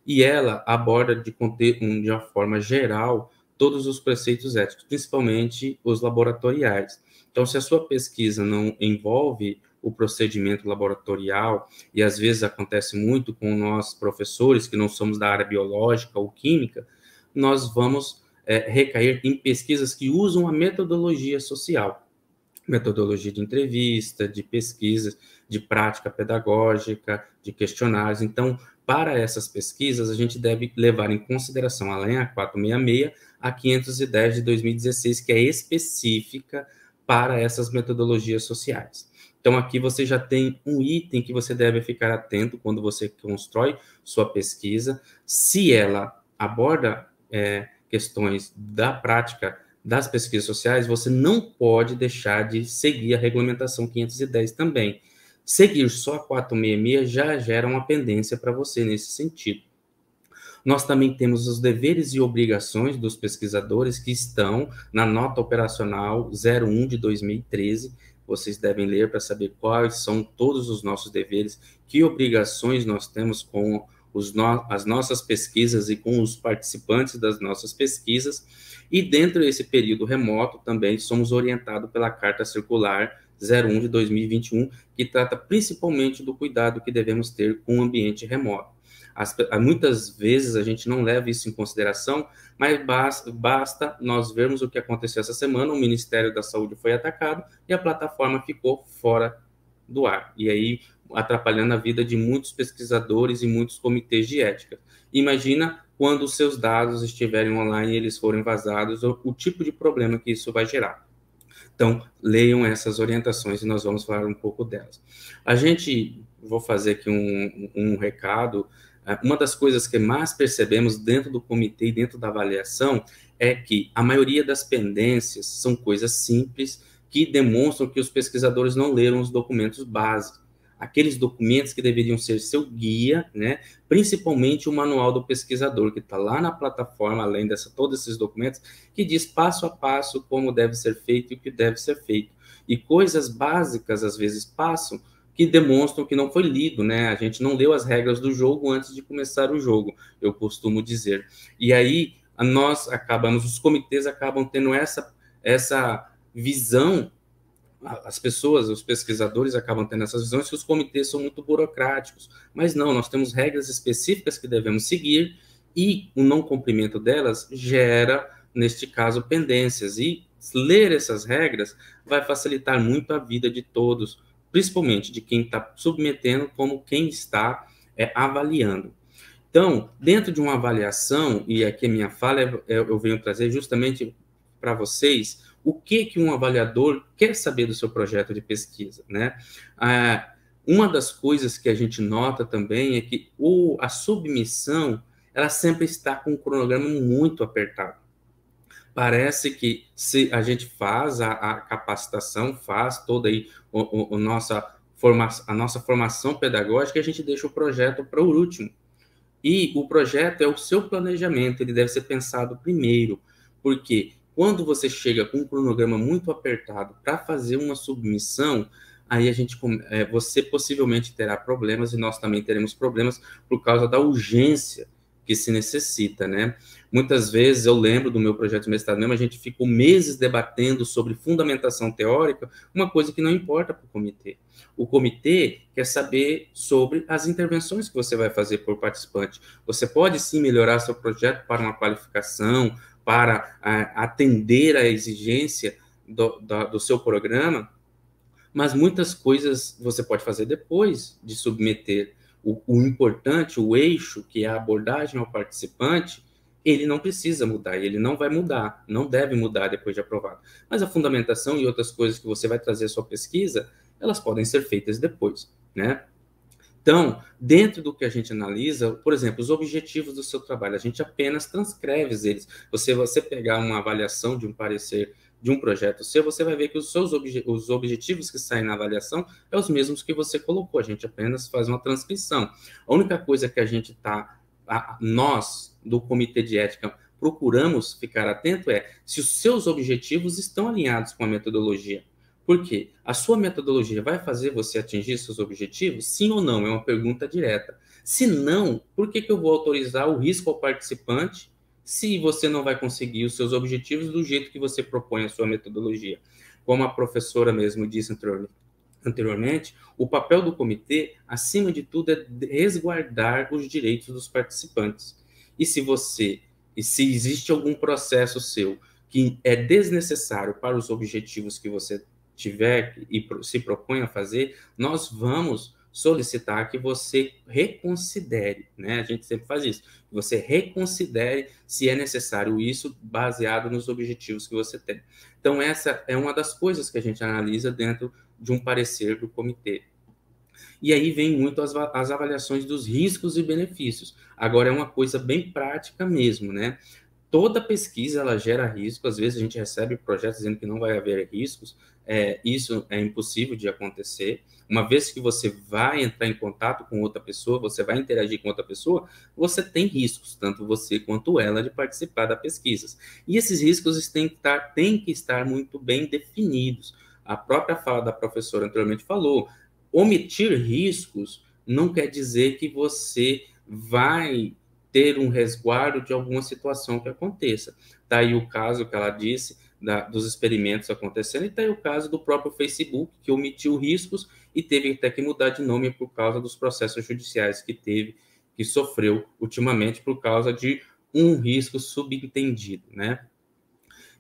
e ela aborda de uma forma geral todos os preceitos éticos, principalmente os laboratoriais. Então, se a sua pesquisa não envolve o procedimento laboratorial, e às vezes acontece muito com nós professores que não somos da área biológica ou química, nós vamos recair em pesquisas que usam a metodologia social, metodologia de entrevista, de pesquisa, de prática pedagógica, de questionários. Então, para essas pesquisas, a gente deve levar em consideração, além da 466, a 510 de 2016, que é específica para essas metodologias sociais. Então, aqui você já tem um item que você deve ficar atento quando você constrói sua pesquisa. Se ela aborda questões da prática das pesquisas sociais, você não pode deixar de seguir a regulamentação 510 também. Seguir só a 466 já gera uma pendência para você nesse sentido. Nós também temos os deveres e obrigações dos pesquisadores que estão na nota operacional 01 de 2013. Vocês devem ler para saber quais são todos os nossos deveres, que obrigações nós temos com as nossas pesquisas e com os participantes das nossas pesquisas. E dentro desse período remoto também somos orientados pela Carta Circular 01 de 2021, que trata principalmente do cuidado que devemos ter com o ambiente remoto. Muitas vezes a gente não leva isso em consideração, mas basta nós vermos o que aconteceu essa semana. O Ministério da Saúde foi atacado e a plataforma ficou fora do ar. E aí, atrapalhando a vida de muitos pesquisadores e muitos comitês de ética. Imagina quando os seus dados estiverem online e eles forem vazados, o tipo de problema que isso vai gerar. Então, leiam essas orientações e nós vamos falar um pouco delas. Vou fazer aqui um recado. Uma das coisas que mais percebemos dentro do comitê e dentro da avaliação é que a maioria das pendências são coisas simples que demonstram que os pesquisadores não leram os documentos básicos. Aqueles documentos que deveriam ser seu guia, né? Principalmente o manual do pesquisador, que está lá na plataforma, além de todos esses documentos, que diz passo a passo como deve ser feito e o que deve ser feito. E coisas básicas, às vezes, passam, que demonstram que não foi lido, né? A gente não leu as regras do jogo antes de começar o jogo, eu costumo dizer. E aí, os comitês acabam tendo essa visão. As pessoas, os pesquisadores acabam tendo essas visões que os comitês são muito burocráticos, mas não, nós temos regras específicas que devemos seguir e o não cumprimento delas gera, neste caso, pendências, e ler essas regras vai facilitar muito a vida de todos, principalmente de quem está submetendo como quem está avaliando. Então, dentro de uma avaliação, e aqui a minha fala eu venho trazer justamente para vocês o que um avaliador quer saber do seu projeto de pesquisa, né? Uma das coisas que a gente nota também é que a submissão, ela sempre está com um cronograma muito apertado. Parece que se a gente faz a capacitação, faz toda aí a nossa formação pedagógica, a gente deixa o projeto para o último. E o projeto é o seu planejamento, ele deve ser pensado primeiro, porque quando você chega com um cronograma muito apertado para fazer uma submissão, aí você possivelmente terá problemas e nós também teremos problemas por causa da urgência que se necessita, né? Muitas vezes eu lembro do meu projeto de mestrado mesmo, a gente ficou meses debatendo sobre fundamentação teórica, uma coisa que não importa para o comitê. O comitê quer saber sobre as intervenções que você vai fazer por participante. Você pode sim melhorar seu projeto para uma qualificação, para atender à exigência do seu programa, mas muitas coisas você pode fazer depois de submeter. O importante, o eixo, que é a abordagem ao participante, ele não precisa mudar, ele não vai mudar, não deve mudar depois de aprovado. Mas a fundamentação e outras coisas que você vai trazer à sua pesquisa, elas podem ser feitas depois, né? Então, dentro do que a gente analisa, por exemplo, os objetivos do seu trabalho, a gente apenas transcreve eles. Você pegar uma avaliação de um parecer de um projeto seu, você vai ver que os objetivos que saem na avaliação é os mesmos que você colocou, a gente apenas faz uma transcrição. A única coisa que nós, do Comitê de Ética, procuramos ficar atento é se os seus objetivos estão alinhados com a metodologia. Por quê? A sua metodologia vai fazer você atingir seus objetivos? Sim ou não? É uma pergunta direta. Se não, por que eu vou autorizar o risco ao participante se você não vai conseguir os seus objetivos do jeito que você propõe a sua metodologia? Como a professora mesmo disse anteriormente, o papel do comitê, acima de tudo, é resguardar os direitos dos participantes. E se existe algum processo seu que é desnecessário para os objetivos que você tiver e se propõe a fazer, nós vamos solicitar que você reconsidere, né? A gente sempre faz isso, que você reconsidere se é necessário isso, baseado nos objetivos que você tem. Então, essa é uma das coisas que a gente analisa dentro de um parecer do comitê. E aí vem muito as avaliações dos riscos e benefícios. Agora, é uma coisa bem prática mesmo, né? Toda pesquisa, ela gera risco, às vezes a gente recebe projetos dizendo que não vai haver riscos, isso é impossível de acontecer. Uma vez que você vai entrar em contato com outra pessoa, você vai interagir com outra pessoa, você tem riscos, tanto você quanto ela, de participar das pesquisas. E esses riscos têm que estar muito bem definidos. A própria fala da professora anteriormente falou, omitir riscos não quer dizer que você vai ter um resguardo de alguma situação que aconteça. Está aí o caso que ela disse dos experimentos acontecendo, e está aí o caso do próprio Facebook, que omitiu riscos e teve até que mudar de nome por causa dos processos judiciais que sofreu ultimamente por causa de um risco subentendido, né?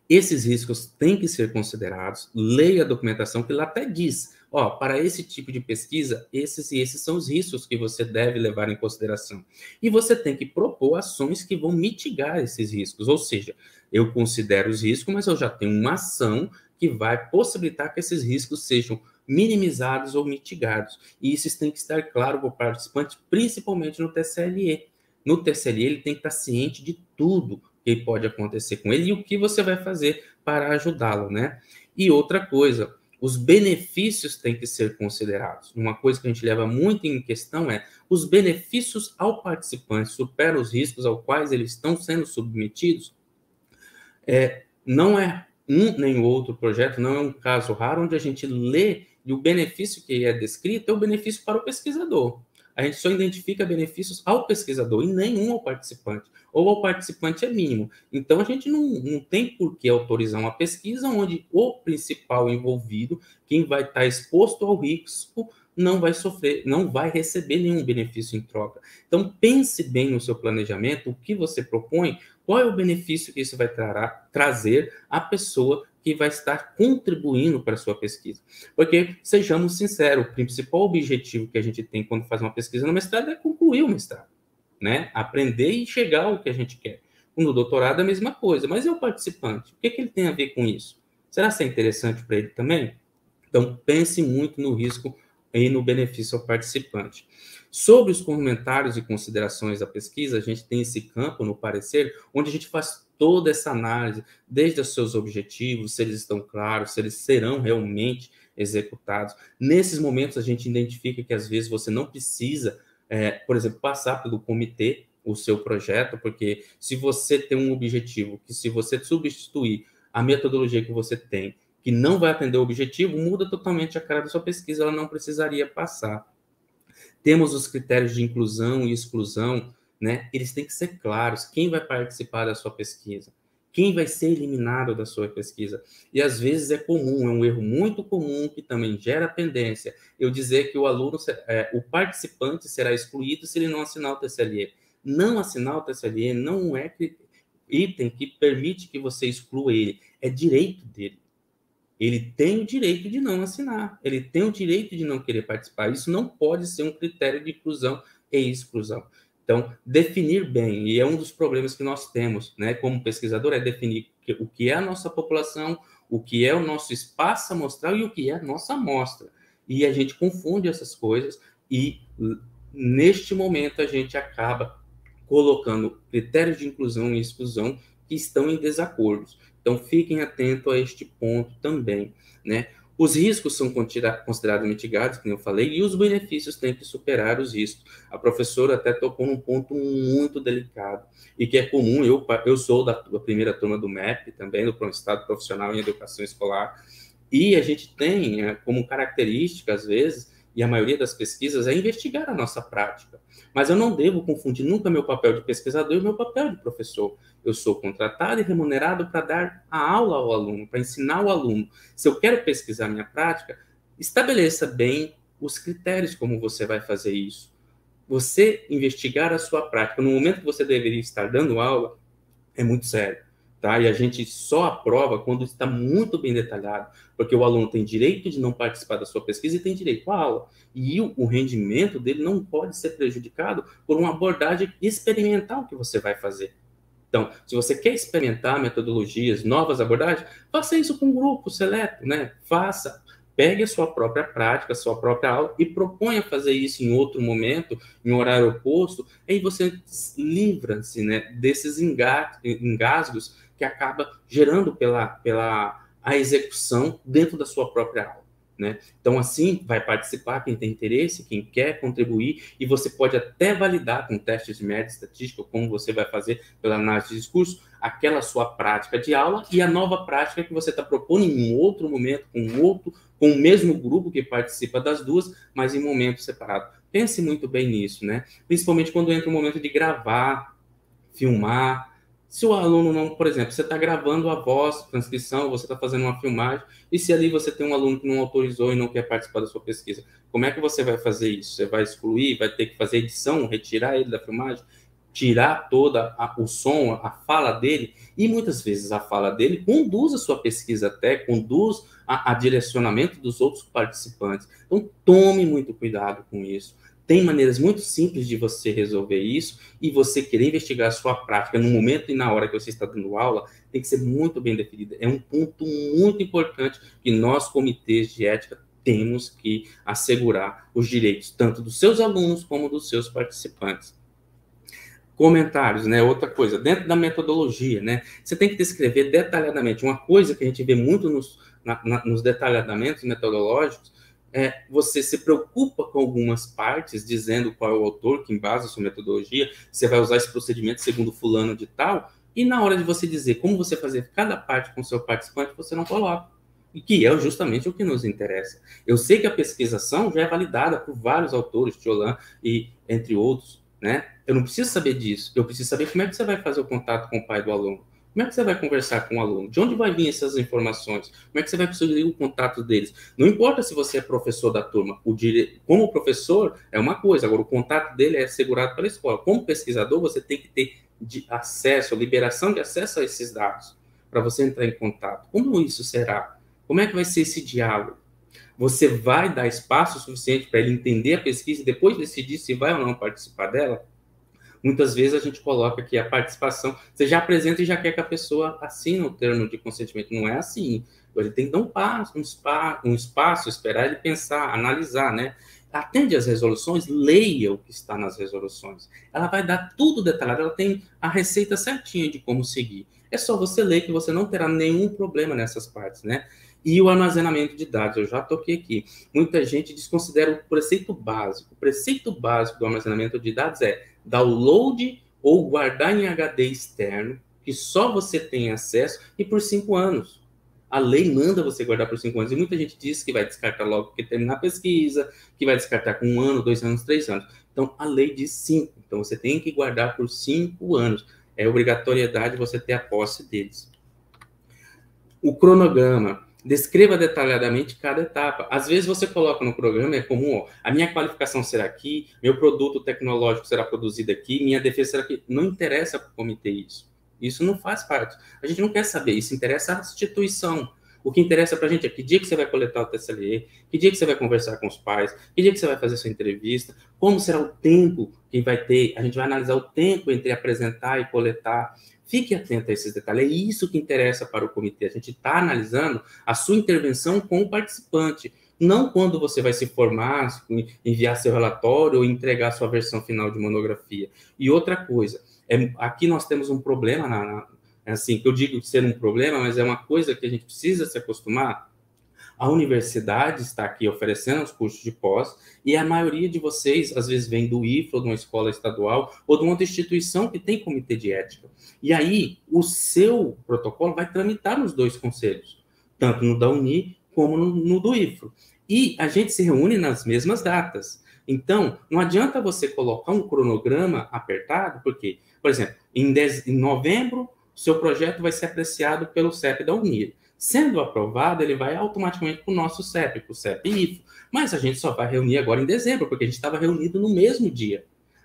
Esses riscos têm que ser considerados, leia a documentação que lá até diz, para esse tipo de pesquisa, esses e esses são os riscos que você deve levar em consideração. E você tem que propor ações que vão mitigar esses riscos, ou seja, eu considero os riscos, mas eu já tenho uma ação que vai possibilitar que esses riscos sejam minimizados ou mitigados. E isso tem que estar claro para o participante, principalmente no TCLE. No TCLE, ele tem que estar ciente de tudo que pode acontecer com ele e o que você vai fazer para ajudá-lo, né? E outra coisa, os benefícios têm que ser considerados. Uma coisa que a gente leva muito em questão é os benefícios ao participante superam os riscos aos quais eles estão sendo submetidos. Não é um nem outro projeto, não é um caso raro onde a gente lê e o benefício que é descrito é o benefício para o pesquisador. A gente só identifica benefícios ao pesquisador e nenhum ao participante. Ou ao participante é mínimo. Então, a gente não tem por que autorizar uma pesquisa onde o principal envolvido, quem vai estar exposto ao risco, não vai sofrer, não vai receber nenhum benefício em troca. Então, pense bem no seu planejamento, o que você propõe, qual é o benefício que isso vai trazer à pessoa que vai estar contribuindo para a sua pesquisa. Porque, sejamos sinceros, o principal objetivo que a gente tem quando faz uma pesquisa no mestrado é concluir o mestrado, né? Aprender e chegar ao que a gente quer. No doutorado é a mesma coisa, mas e o participante? O que ele tem a ver com isso? Será que é interessante para ele também? Então, pense muito no risco e no benefício ao participante. Sobre os comentários e considerações da pesquisa, a gente tem esse campo no parecer, onde a gente faz toda essa análise, desde os seus objetivos, se eles estão claros, se eles serão realmente executados. Nesses momentos, a gente identifica que, às vezes, você não precisa, por exemplo, passar pelo comitê o seu projeto, porque se você tem um objetivo, que se você substituir a metodologia que você tem, que não vai atender o objetivo, muda totalmente a cara da sua pesquisa, ela não precisaria passar. Temos os critérios de inclusão e exclusão, né? Eles têm que ser claros. Quem vai participar da sua pesquisa? Quem vai ser eliminado da sua pesquisa? E às vezes é comum, é um erro muito comum que também gera pendência, eu dizer que o aluno, o participante será excluído se ele não assinar o TCLE. Não assinar o TCLE não é item que permite que você exclua ele, é direito dele. Ele tem o direito de não assinar, ele tem o direito de não querer participar. Isso não pode ser um critério de inclusão e exclusão. Então, definir bem, e é um dos problemas que nós temos, né, como pesquisador, é definir o que é a nossa população, o que é o nosso espaço amostral e o que é a nossa amostra. E a gente confunde essas coisas e, neste momento, a gente acaba colocando critérios de inclusão e exclusão que estão em desacordos. Então, fiquem atentos a este ponto também, né? Os riscos são considerados mitigados, como eu falei, e os benefícios têm que superar os riscos. A professora até tocou num ponto muito delicado, e que é comum, eu sou da primeira turma do MEP, também do Estado Profissional em Educação Escolar, e a gente tem como característica, às vezes, e a maioria das pesquisas, é investigar a nossa prática. Mas eu não devo confundir nunca meu papel de pesquisador e meu papel de professor. Eu sou contratado e remunerado para dar a aula ao aluno, para ensinar o aluno. Se eu quero pesquisar minha prática, estabeleça bem os critérios como você vai fazer isso. Você investigar a sua prática no momento que você deveria estar dando aula é muito sério. Tá? E a gente só aprova quando está muito bem detalhado, porque o aluno tem direito de não participar da sua pesquisa e tem direito à aula. E o rendimento dele não pode ser prejudicado por uma abordagem experimental que você vai fazer. Então, se você quer experimentar metodologias, novas abordagens, faça isso com um grupo seleto, né? Pegue a sua própria prática, a sua própria aula e proponha fazer isso em outro momento, em um horário oposto, aí você livra-se, né, desses engasgos que acaba gerando a execução dentro da sua própria aula, né? Então, assim, vai participar quem tem interesse, quem quer contribuir, e você pode até validar com testes de média estatística, como você vai fazer pela análise de discurso, aquela sua prática de aula e a nova prática que você está propondo em um outro momento, com o mesmo grupo que participa das duas, mas em momento separado. Pense muito bem nisso, né? Principalmente quando entra o momento de gravar, filmar. Se o aluno não, por exemplo, você está gravando a voz, transcrição, você está fazendo uma filmagem, e se ali você tem um aluno que não autorizou e não quer participar da sua pesquisa, como é que você vai fazer isso? Você vai excluir, vai ter que fazer edição, retirar ele da filmagem, tirar o som, a fala dele, e muitas vezes a fala dele conduz a sua pesquisa até, conduz a direcionamento dos outros participantes. Então, tome muito cuidado com isso. Tem maneiras muito simples de você resolver isso, e você querer investigar a sua prática no momento e na hora que você está dando aula, tem que ser muito bem definida. É um ponto muito importante que nós, comitês de ética, temos que assegurar os direitos, tanto dos seus alunos como dos seus participantes. Comentários, né? Outra coisa, dentro da metodologia, né? Você tem que descrever detalhadamente. Uma coisa que a gente vê muito nos detalhadamentos metodológicos é você se preocupa com algumas partes, dizendo qual é o autor que embasa a sua metodologia, você vai usar esse procedimento segundo fulano de tal, e na hora de você dizer como você fazer cada parte com o seu participante, você não coloca. E que é justamente o que nos interessa. Eu sei que a pesquisação já é validada por vários autores, Tiolan e entre outros, né? Eu não preciso saber disso, eu preciso saber como é que você vai fazer o contato com o pai do aluno, como é que você vai conversar com o aluno, de onde vai vir essas informações, como é que você vai conseguir o contato deles. Não importa se você é professor da turma, como professor é uma coisa, agora o contato dele é assegurado pela escola. Como pesquisador, você tem que ter acesso, liberação de acesso a esses dados, para você entrar em contato. Como isso será? Como é que vai ser esse diálogo? Você vai dar espaço suficiente para ele entender a pesquisa e depois decidir se vai ou não participar dela? Muitas vezes a gente coloca que a participação, você já apresenta e já quer que a pessoa assine o termo de consentimento. Não é assim. Ele tem que dar um espaço, esperar ele pensar, analisar, né? Atende às resoluções, leia o que está nas resoluções. Ela vai dar tudo detalhado, ela tem a receita certinha de como seguir. É só você ler que você não terá nenhum problema nessas partes, né? E o armazenamento de dados, eu já toquei aqui. Muita gente desconsidera o preceito básico. O preceito básico do armazenamento de dados é download ou guardar em HD externo, que só você tem acesso, e por 5 anos. A lei manda você guardar por 5 anos, e muita gente diz que vai descartar logo que terminar a pesquisa, que vai descartar com 1 ano, 2 anos, 3 anos. Então, a lei diz 5. Então, você tem que guardar por 5 anos. É obrigatoriedade você ter a posse deles. O cronograma. Descreva detalhadamente cada etapa. Às vezes você coloca no programa, é comum, ó, a minha qualificação será aqui, meu produto tecnológico será produzido aqui, minha defesa será aqui. Não interessa para o comitê isso. Isso não faz parte. A gente não quer saber, isso interessa à instituição. O que interessa para a gente é que dia que você vai coletar o TSLE, que dia que você vai conversar com os pais, que dia que você vai fazer sua entrevista, como será o tempo que vai ter, a gente vai analisar o tempo entre apresentar e coletar. Fique atento a esses detalhes, é isso que interessa para o comitê. A gente está analisando a sua intervenção com o participante, não quando você vai se formar, enviar seu relatório ou entregar sua versão final de monografia. E outra coisa, aqui nós temos um problema, assim, que eu digo ser um problema, mas é uma coisa que a gente precisa se acostumar. A universidade está aqui oferecendo os cursos de pós, e a maioria de vocês, às vezes, vem do IFRA, ou de uma escola estadual, ou de uma outra instituição que tem comitê de ética. E aí, o seu protocolo vai tramitar nos 2 conselhos, tanto no da Uni como no do IFRA. E a gente se reúne nas mesmas datas. Então, não adianta você colocar um cronograma apertado, porque, por exemplo, em novembro, seu projeto vai ser apreciado pelo CEP da Unir. Sendo aprovado, ele vai automaticamente para o nosso CEP, para o CEP-IFO. Mas a gente só vai reunir agora em dezembro, porque a gente estava reunido no mesmo dia.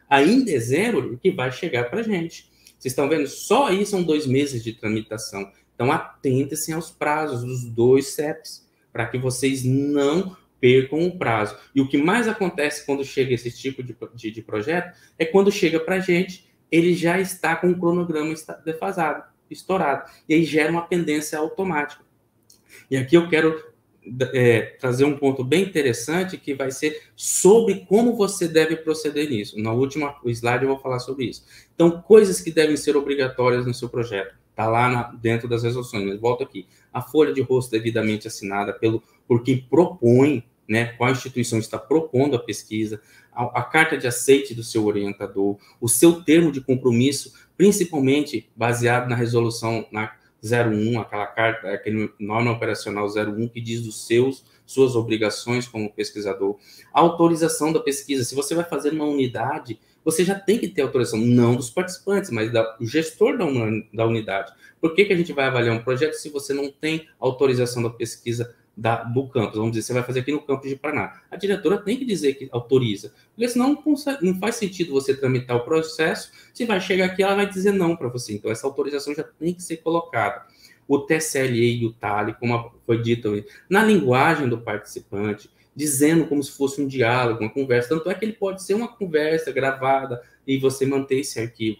Aí, em dezembro, que vai chegar para a gente. Vocês estão vendo? Só aí são 2 meses de tramitação. Então, atentem-se aos prazos dos 2 CEPs, para que vocês não percam o prazo. E o que mais acontece quando chega esse tipo de projeto é quando chega para a gente, ele já está com o cronograma defasado, estourado. E aí gera uma pendência automática. E aqui eu quero trazer um ponto bem interessante, que vai ser sobre como você deve proceder nisso. Na última slide eu vou falar sobre isso. Então, coisas que devem ser obrigatórias no seu projeto. Está lá dentro das resoluções, mas volto aqui. A folha de rosto devidamente assinada por quem propõe, né, qual instituição está propondo a pesquisa, a carta de aceite do seu orientador, o seu termo de compromisso, principalmente baseado na resolução 01, aquela carta, aquele norma operacional 01, que diz suas obrigações como pesquisador. A autorização da pesquisa, se você vai fazer uma unidade, você já tem que ter autorização, não dos participantes, mas do gestor da unidade. Por que a gente vai avaliar um projeto se você não tem autorização da pesquisa do campus? Vamos dizer, você vai fazer aqui no campus de Paraná. A diretora tem que dizer que autoriza, porque senão não faz sentido você tramitar o processo, se vai chegar aqui, ela vai dizer não para você. Então, essa autorização já tem que ser colocada. O TSLE e o TALE, como foi dito, na linguagem do participante, dizendo como se fosse um diálogo, uma conversa. Tanto é que ele pode ser uma conversa gravada e você manter esse arquivo.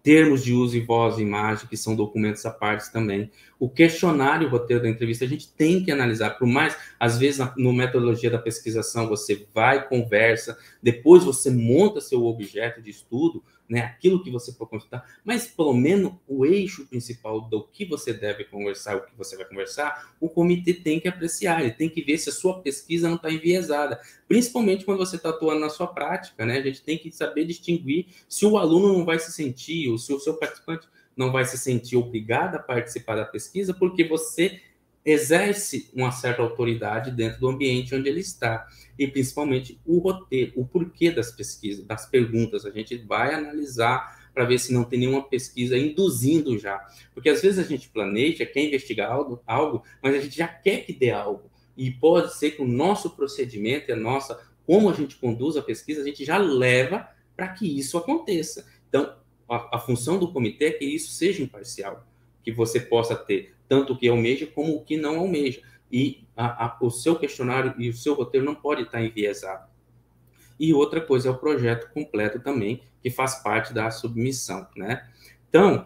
Termos de uso e voz e imagem, que são documentos à parte também. O questionário, o roteiro da entrevista, a gente tem que analisar. Por mais, às vezes, na metodologia da pesquisação, você vai, conversa, depois você monta seu objeto de estudo, né, aquilo que você for consultar, mas pelo menos o eixo principal do que você deve conversar, o que você vai conversar, o comitê tem que apreciar, ele tem que ver se a sua pesquisa não está enviesada, principalmente quando você está atuando na sua prática, né? A gente tem que saber distinguir se o aluno não vai se sentir, ou se o seu participante não vai se sentir obrigado a participar da pesquisa, porque você exerce uma certa autoridade dentro do ambiente onde ele está. E, principalmente, o roteiro, o porquê das pesquisas, das perguntas. A gente vai analisar para ver se não tem nenhuma pesquisa induzindo já. Porque, às vezes, a gente planeja, quer investigar algo, mas a gente já quer que dê algo. E pode ser que o nosso procedimento, como a gente conduz a pesquisa, a gente já leva para que isso aconteça. Então, a função do comitê é que isso seja imparcial, que você possa ter tanto o que almeja como o que não almeja. E o seu questionário e o seu roteiro não pode estar enviesado. E outra coisa é o projeto completo também, que faz parte da submissão, né? Então,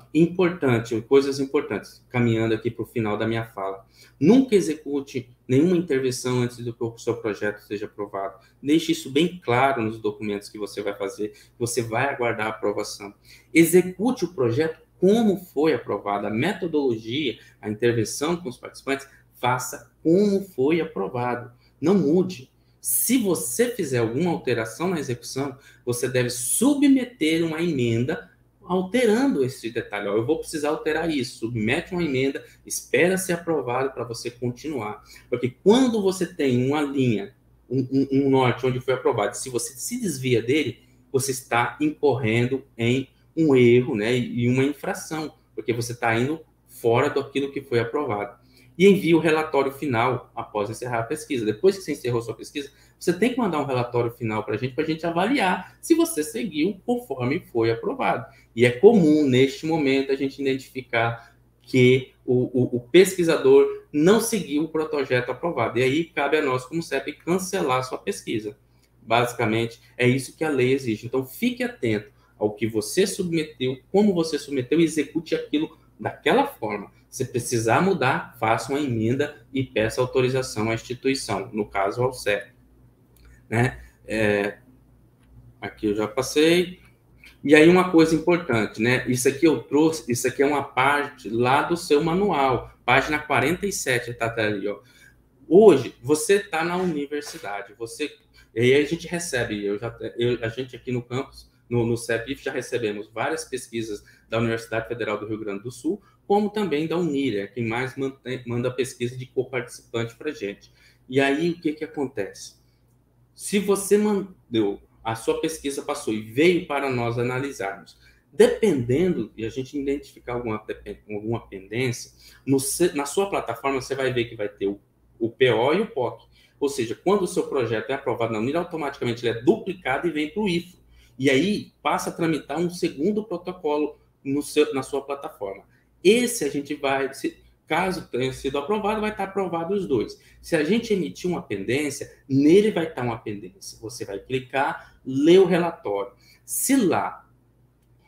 coisas importantes, caminhando aqui para o final da minha fala. Nunca execute nenhuma intervenção antes do que o seu projeto seja aprovado. Deixe isso bem claro nos documentos que você vai fazer, você vai aguardar a aprovação. Execute o projeto como foi aprovado, a metodologia, a intervenção com os participantes, faça como foi aprovado. Não mude. Se você fizer alguma alteração na execução, você deve submeter uma emenda alterando esse detalhe. Ó, eu vou precisar alterar isso. Submete uma emenda, espera ser aprovado para você continuar. Porque quando você tem uma linha, um norte onde foi aprovado, se você se desvia dele, você está incorrendo em um erro, né, e uma infração, porque você está indo fora daquilo que foi aprovado. E envia o relatório final após encerrar a pesquisa. Depois que você encerrou sua pesquisa, você tem que mandar um relatório final para a gente avaliar se você seguiu conforme foi aprovado. E é comum, neste momento, a gente identificar que o pesquisador não seguiu o projeto aprovado. E aí cabe a nós, como CEP, cancelar a sua pesquisa. Basicamente, é isso que a lei exige. Então, fique atento ao que você submeteu, como você submeteu, e execute aquilo daquela forma. Se precisar mudar, faça uma emenda e peça autorização à instituição, no caso ao CEP. Né? Aqui eu já passei. E aí uma coisa importante, né? Isso aqui eu trouxe, isso aqui é uma parte lá do seu manual, página 47, tá ali, ó. Hoje, você está na universidade, e aí a gente recebe, a gente aqui no campus, no CEPIF, já recebemos várias pesquisas da Universidade Federal do Rio Grande do Sul, como também da UNIR, quem mais manda pesquisa de coparticipante para a gente. E aí, o que acontece? Se você mandou, a sua pesquisa passou e veio para nós analisarmos, dependendo, e a gente identificar alguma pendência, na sua plataforma você vai ver que vai ter o PO e o POC. Ou seja, quando o seu projeto é aprovado na UNIR, automaticamente ele é duplicado e vem para o IFRO. E aí passa a tramitar um segundo protocolo na sua plataforma. Esse a gente vai, caso tenha sido aprovado, vai estar aprovado os dois. Se a gente emitir uma pendência, nele vai estar uma pendência. Você vai clicar, ler o relatório. Se lá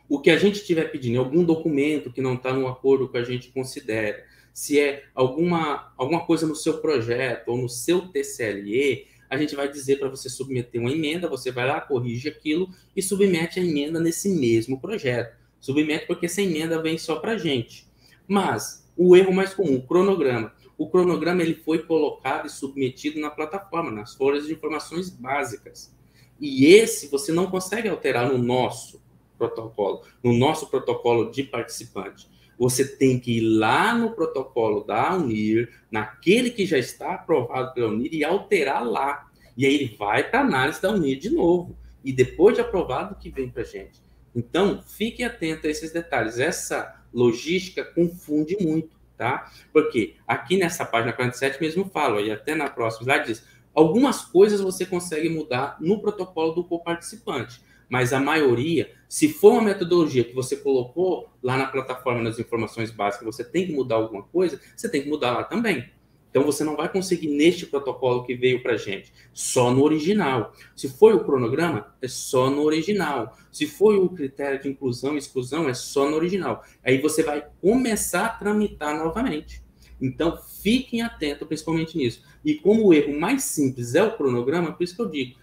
o que a gente estiver pedindo é algum documento que não está no acordo que a gente considera, se é alguma coisa no seu projeto ou no seu TCLE, a gente vai dizer para você submeter uma emenda, você vai lá, corrige aquilo e submete a emenda nesse mesmo projeto. Submete porque essa emenda vem só para a gente. Mas o erro mais comum, o cronograma. O cronograma ele foi colocado e submetido na plataforma, nas folhas de informações básicas. E esse você não consegue alterar no nosso protocolo de participante. Você tem que ir lá no protocolo da UNIR, naquele que já está aprovado pela UNIR, e alterar lá. E aí ele vai para a análise da UNIR de novo. E depois de aprovado, que vem para a gente. Então, fique atento a esses detalhes. Essa logística confunde muito, tá? Porque aqui nessa página 47 mesmo falo, e até na próxima slide diz, algumas coisas você consegue mudar no protocolo do coparticipante. Mas a maioria, se for uma metodologia que você colocou lá na plataforma nas informações básicas, você tem que mudar alguma coisa, você tem que mudar lá também. Então, você não vai conseguir neste protocolo que veio para a gente, só no original. Se foi o cronograma, é só no original. Se foi o critério de inclusão e exclusão, é só no original. Aí você vai começar a tramitar novamente. Então, fiquem atentos principalmente nisso. E como o erro mais simples é o cronograma, por isso que eu digo,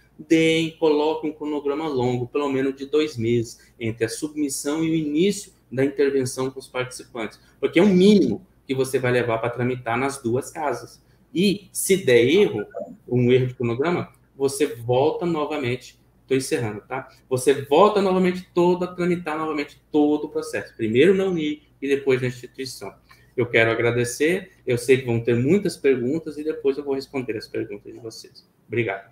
coloque um cronograma longo, pelo menos de 2 meses, entre a submissão e o início da intervenção com os participantes, porque é o mínimo que você vai levar para tramitar nas duas casas. E se der erro, um erro de cronograma, você volta novamente, estou encerrando, tá? Você volta novamente a tramitar novamente todo o processo, primeiro na UNIR e depois na instituição. Eu quero agradecer, eu sei que vão ter muitas perguntas e depois eu vou responder as perguntas de vocês. Obrigado.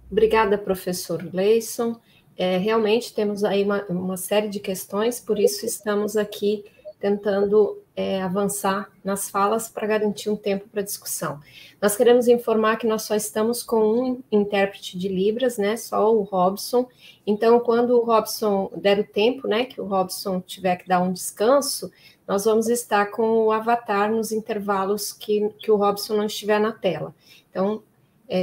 Obrigada, professor Leison. Realmente temos aí uma série de questões, por isso estamos aqui tentando avançar nas falas para garantir um tempo para discussão. Nós queremos informar que nós só estamos com um intérprete de Libras, né, só o Robson. Então, quando o Robson der o tempo, né, que o Robson tiver que dar um descanso, nós vamos estar com o avatar nos intervalos que o Robson não estiver na tela. Então,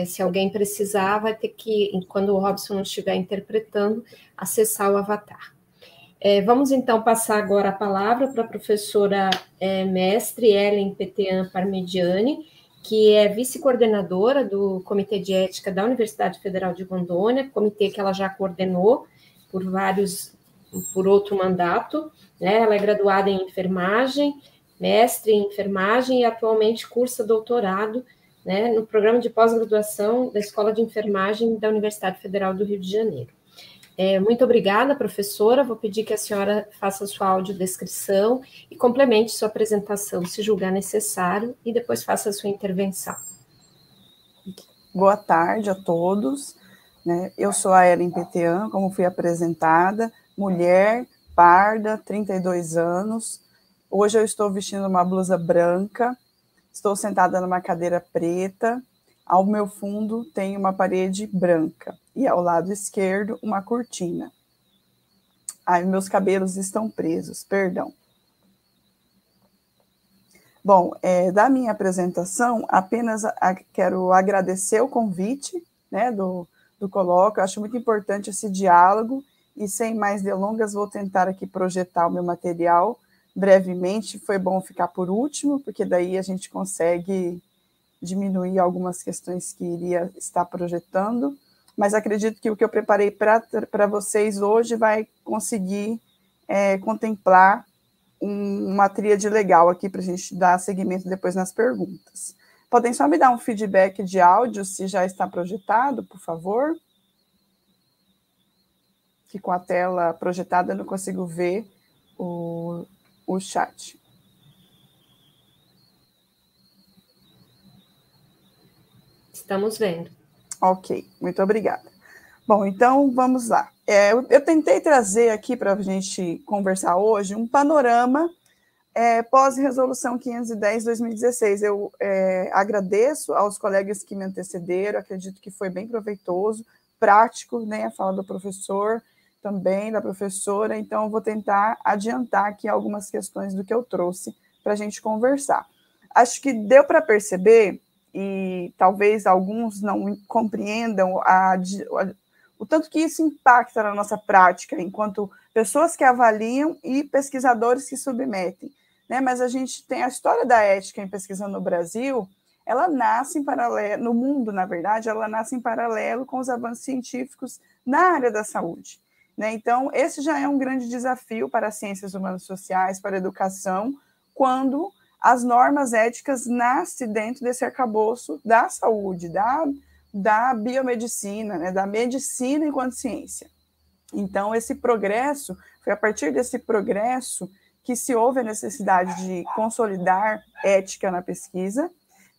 se alguém precisar, vai ter que, quando o Robson não estiver interpretando, acessar o avatar. Vamos, então, passar agora a palavra para a professora mestre Ellen Petean Parmigiani, que é vice-coordenadora do Comitê de Ética da Universidade Federal de Rondônia, comitê que ela já coordenou por outro mandato, né? Ela é graduada em enfermagem, mestre em enfermagem e atualmente cursa doutorado né, no programa de pós-graduação da Escola de Enfermagem da Universidade Federal do Rio de Janeiro. Muito obrigada, professora. Vou pedir que a senhora faça sua audiodescrição e complemente sua apresentação, se julgar necessário, e depois faça a sua intervenção. Boa tarde a todos. Eu sou a Ellen Petean, como fui apresentada, mulher, parda, 32 anos. Hoje eu estou vestindo uma blusa branca, estou sentada numa cadeira preta, ao meu fundo tem uma parede branca e ao lado esquerdo uma cortina. Meus cabelos estão presos, perdão. Bom, da minha apresentação, apenas quero agradecer o convite, né, do Coloca. Eu acho muito importante esse diálogo e, sem mais delongas, vou tentar aqui projetar o meu material brevemente. Foi bom ficar por último, porque daí a gente consegue diminuir algumas questões que iria estar projetando, mas acredito que o que eu preparei para vocês hoje vai conseguir contemplar uma tríade legal aqui para a gente dar seguimento depois nas perguntas. Podem só me dar um feedback de áudio, se já está projetado, por favor? Que com a tela projetada eu não consigo ver o chat. Estamos vendo. Ok, muito obrigada. Bom, então vamos lá. Eu tentei trazer aqui para a gente conversar hoje um panorama pós-resolução 510/2016. Eu agradeço aos colegas que me antecederam, acredito que foi bem proveitoso, prático, né, a fala do professor, também da professora, então eu vou tentar adiantar aqui algumas questões do que eu trouxe para a gente conversar. Acho que deu para perceber, e talvez alguns não compreendam o tanto que isso impacta na nossa prática, enquanto pessoas que avaliam e pesquisadores que submetem, né? Mas a gente tem a história da ética em pesquisa no Brasil, ela nasce em paralelo, no mundo, na verdade, ela nasce em paralelo com os avanços científicos na área da saúde, né? Então, esse já é um grande desafio para as ciências humanas sociais, para a educação, quando as normas éticas nascem dentro desse arcabouço da saúde, da biomedicina, né, da medicina enquanto ciência. Então, esse progresso, foi a partir desse progresso que se houve a necessidade de consolidar ética na pesquisa,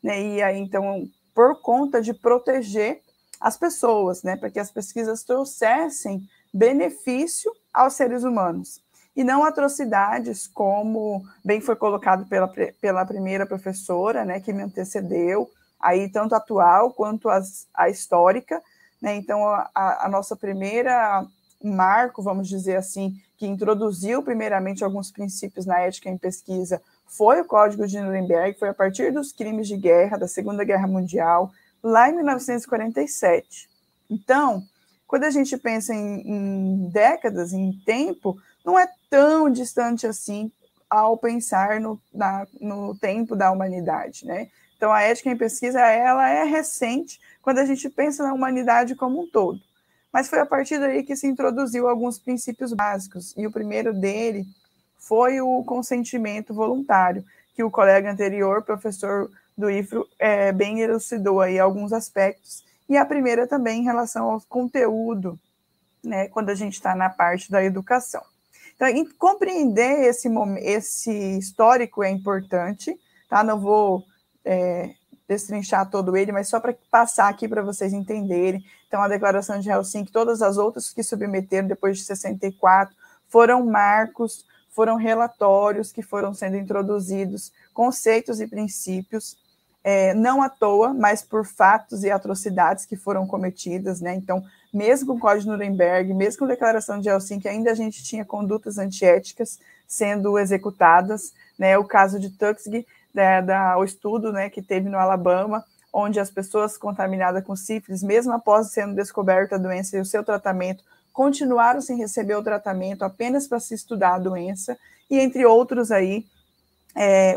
né, e aí, então, por conta de proteger as pessoas, né, para que as pesquisas trouxessem benefício aos seres humanos, e não atrocidades, como bem foi colocado pela primeira professora, né, que me antecedeu, aí tanto atual quanto a histórica, né? Então a nossa primeira marco, vamos dizer assim, que introduziu primeiramente alguns princípios na ética em pesquisa, foi o Código de Nuremberg, foi a partir dos crimes de guerra, da Segunda Guerra Mundial, lá em 1947. Então, quando a gente pensa em décadas, em tempo, não é tão distante assim ao pensar no tempo da humanidade, né? Então, a ética em pesquisa, ela é recente quando a gente pensa na humanidade como um todo. Mas foi a partir daí que se introduziu alguns princípios básicos, e o primeiro dele foi o consentimento voluntário, que o colega anterior, professor do IFRO, bem elucidou aí alguns aspectos, e a primeira também em relação ao conteúdo, né, quando a gente está na parte da educação. Então, compreender esse histórico é importante, tá? Não vou destrinchar todo ele, mas só para passar aqui para vocês entenderem. Então, a Declaração de Helsinki, todas as outras que submeteram depois de 64, foram marcos, foram relatórios que foram sendo introduzidos, conceitos e princípios, não à toa, mas por fatos e atrocidades que foram cometidas, né? Então, mesmo com o Código de Nuremberg, mesmo com a Declaração de Helsinki, ainda a gente tinha condutas antiéticas sendo executadas, né? O caso de Tuskegee, o estudo, né, que teve no Alabama, onde as pessoas contaminadas com sífilis, mesmo após sendo descoberta a doença e o seu tratamento, continuaram sem receber o tratamento apenas para se estudar a doença, e entre outros aí,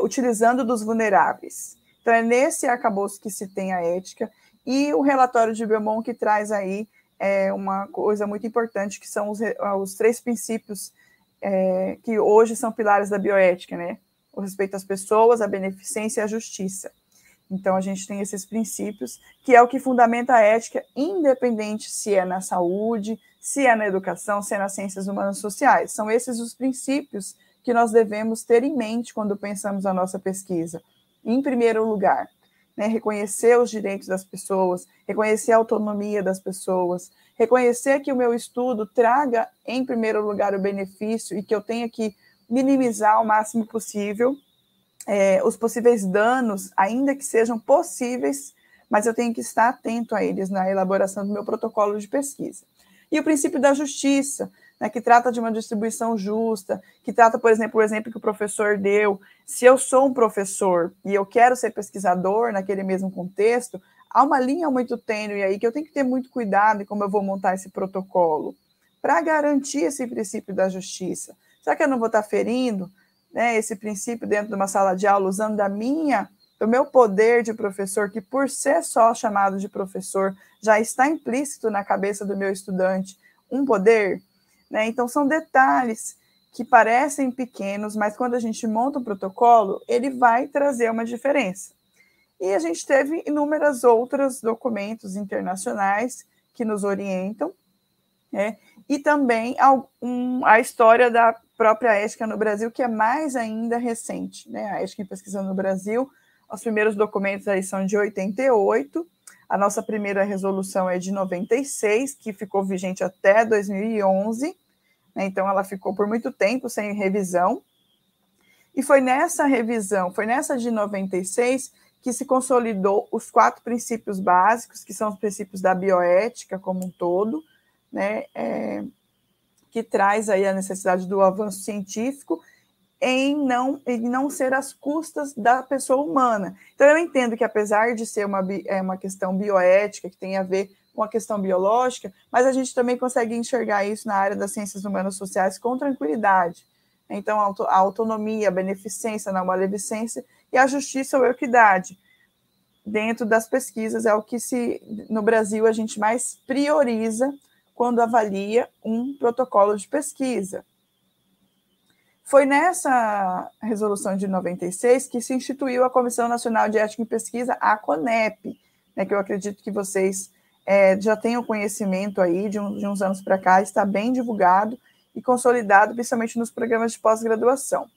utilizando dos vulneráveis. Então, é nesse arcabouço que se tem a ética, e o relatório de Beaumont que traz aí uma coisa muito importante, que são os 3 princípios que hoje são pilares da bioética, né? O respeito às pessoas, a beneficência e a justiça. Então, a gente tem esses princípios, que é o que fundamenta a ética, independente se é na saúde, se é na educação, se é nas ciências humanas e sociais. São esses os princípios que nós devemos ter em mente quando pensamos a nossa pesquisa. Em primeiro lugar, né, reconhecer os direitos das pessoas, reconhecer a autonomia das pessoas, reconhecer que o meu estudo traga, em primeiro lugar, o benefício e que eu tenha que minimizar o máximo possível os possíveis danos, ainda que sejam possíveis, mas eu tenho que estar atento a eles na elaboração do meu protocolo de pesquisa. E o princípio da justiça, né, que trata de uma distribuição justa, que trata, por exemplo, o exemplo que o professor deu. Se eu sou um professor e eu quero ser pesquisador naquele mesmo contexto, há uma linha muito tênue aí que eu tenho que ter muito cuidado em como eu vou montar esse protocolo para garantir esse princípio da justiça. Será que eu não vou estar ferindo, né, esse princípio dentro de uma sala de aula, usando do meu poder de professor, que por ser só chamado de professor, já está implícito na cabeça do meu estudante um poder, né? Então, são detalhes que parecem pequenos, mas quando a gente monta um protocolo, ele vai trazer uma diferença. E a gente teve inúmeros outros documentos internacionais que nos orientam, né? E também a história da própria ética no Brasil, que é mais ainda recente, né? A ética em pesquisa no Brasil, os primeiros documentos aí são de 88, a nossa primeira resolução é de 96, que ficou vigente até 2011, né? Então ela ficou por muito tempo sem revisão, e foi nessa revisão, foi nessa de 96, que se consolidou os 4 princípios básicos, que são os princípios da bioética como um todo, né? Que traz aí a necessidade do avanço científico em não ser às custas da pessoa humana. Então, eu entendo que, apesar de ser uma questão bioética, que tem a ver com a questão biológica, mas a gente também consegue enxergar isso na área das ciências humanas sociais com tranquilidade. Então, a autonomia, a beneficência, a não maledicência e a justiça ou equidade. Dentro das pesquisas, é o que no Brasil a gente mais prioriza quando avalia um protocolo de pesquisa. Foi nessa resolução de 96 que se instituiu a Comissão Nacional de Ética em Pesquisa, a CONEP, né, que eu acredito que vocês já tenham conhecimento aí, de uns anos para cá, está bem divulgado e consolidado, principalmente nos programas de pós-graduação.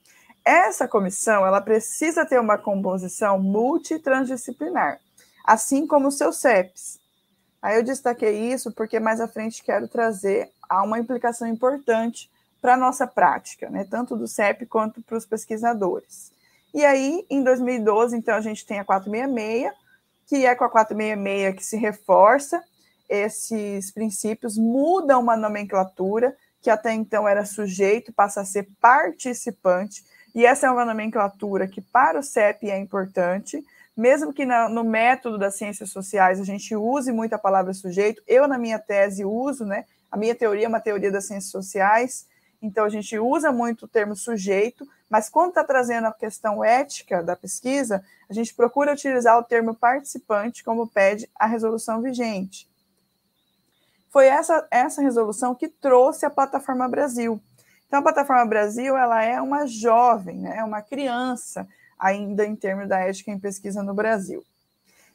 Essa comissão, ela precisa ter uma composição multitransdisciplinar, assim como os seus CEPs. Aí eu destaquei isso porque mais à frente quero trazer uma implicação importante para a nossa prática, né, tanto do CEP quanto para os pesquisadores. E aí, em 2012, então, a gente tem a 466, que é com a 466 que se reforça esses princípios, muda uma nomenclatura que até então era sujeito, passa a ser participante, e essa é uma nomenclatura que para o CEP é importante, mesmo que no método das ciências sociais a gente use muito a palavra sujeito, eu na minha tese uso, né, a minha teoria é uma teoria das ciências sociais, então a gente usa muito o termo sujeito, mas quando está trazendo a questão ética da pesquisa, a gente procura utilizar o termo participante, como pede a resolução vigente. Foi essa resolução que trouxe a Plataforma Brasil. Então, a Plataforma Brasil, ela é uma jovem, né, uma criança, ainda em termos da ética em pesquisa no Brasil.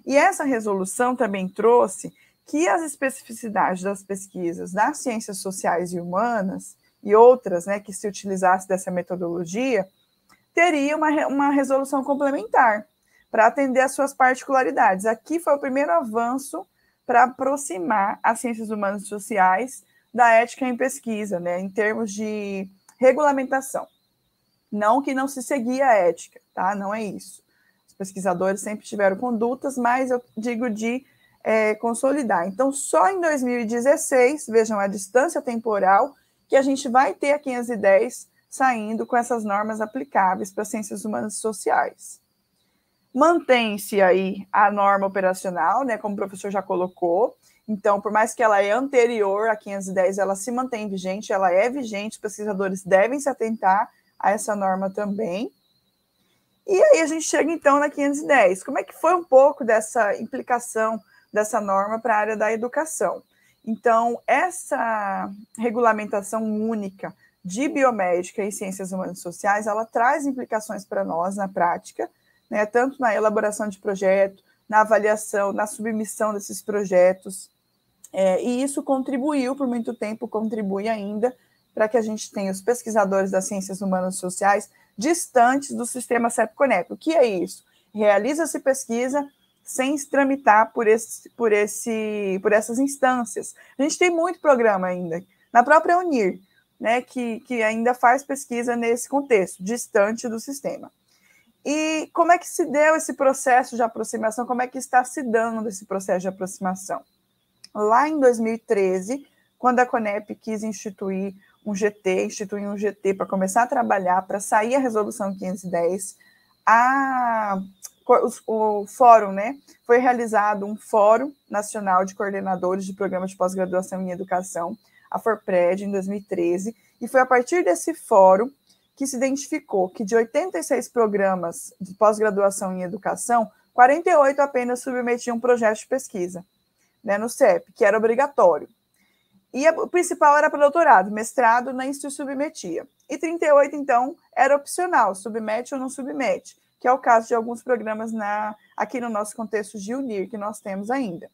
E essa resolução também trouxe que as especificidades das pesquisas nas ciências sociais e humanas, e outras, né, que se utilizasse dessa metodologia, teria uma resolução complementar para atender às suas particularidades. Aqui foi o primeiro avanço para aproximar as ciências humanas e sociais da ética em pesquisa, né, em termos de regulamentação. Não que não se seguia a ética, tá? Não é isso. Os pesquisadores sempre tiveram condutas, mas eu digo de consolidar. Então, só em 2016, vejam a distância temporal, que a gente vai ter a 510 saindo com essas normas aplicáveis para ciências humanas e sociais. Mantém-se aí a norma operacional, né, como o professor já colocou. Então, por mais que ela é anterior à 510, ela se mantém vigente, ela é vigente, os pesquisadores devem se atentar a essa norma também. E aí a gente chega, então, na 510. Como é que foi um pouco dessa implicação dessa norma para a área da educação? Então, essa regulamentação única de biomédica e ciências humanas e sociais, ela traz implicações para nós na prática, né, tanto na elaboração de projeto, na avaliação, na submissão desses projetos, e isso contribuiu por muito tempo, contribui ainda, para que a gente tenha os pesquisadores das ciências humanas e sociais distantes do sistema CEP-CONEP. O que é isso? Realiza-se pesquisa sem se tramitar por essas instâncias. A gente tem muito programa ainda, na própria UNIR, né, que ainda faz pesquisa nesse contexto, distante do sistema. E como é que se deu esse processo de aproximação? Como é que está se dando esse processo de aproximação? Lá em 2013, quando a CONEP quis instituir um GT para começar a trabalhar, para sair a resolução 510, o fórum, né, foi realizado um Fórum Nacional de Coordenadores de Programas de Pós-Graduação em Educação, a FORPRED, em 2013, e foi a partir desse fórum que se identificou que de 86 programas de pós-graduação em educação, 48 apenas submetiam projeto de pesquisa, né, no CEP, que era obrigatório. E o principal era para doutorado, mestrado nem se submetia. E 38, então, era opcional, submete ou não submete, que é o caso de alguns programas aqui no nosso contexto de UNIR, que nós temos ainda.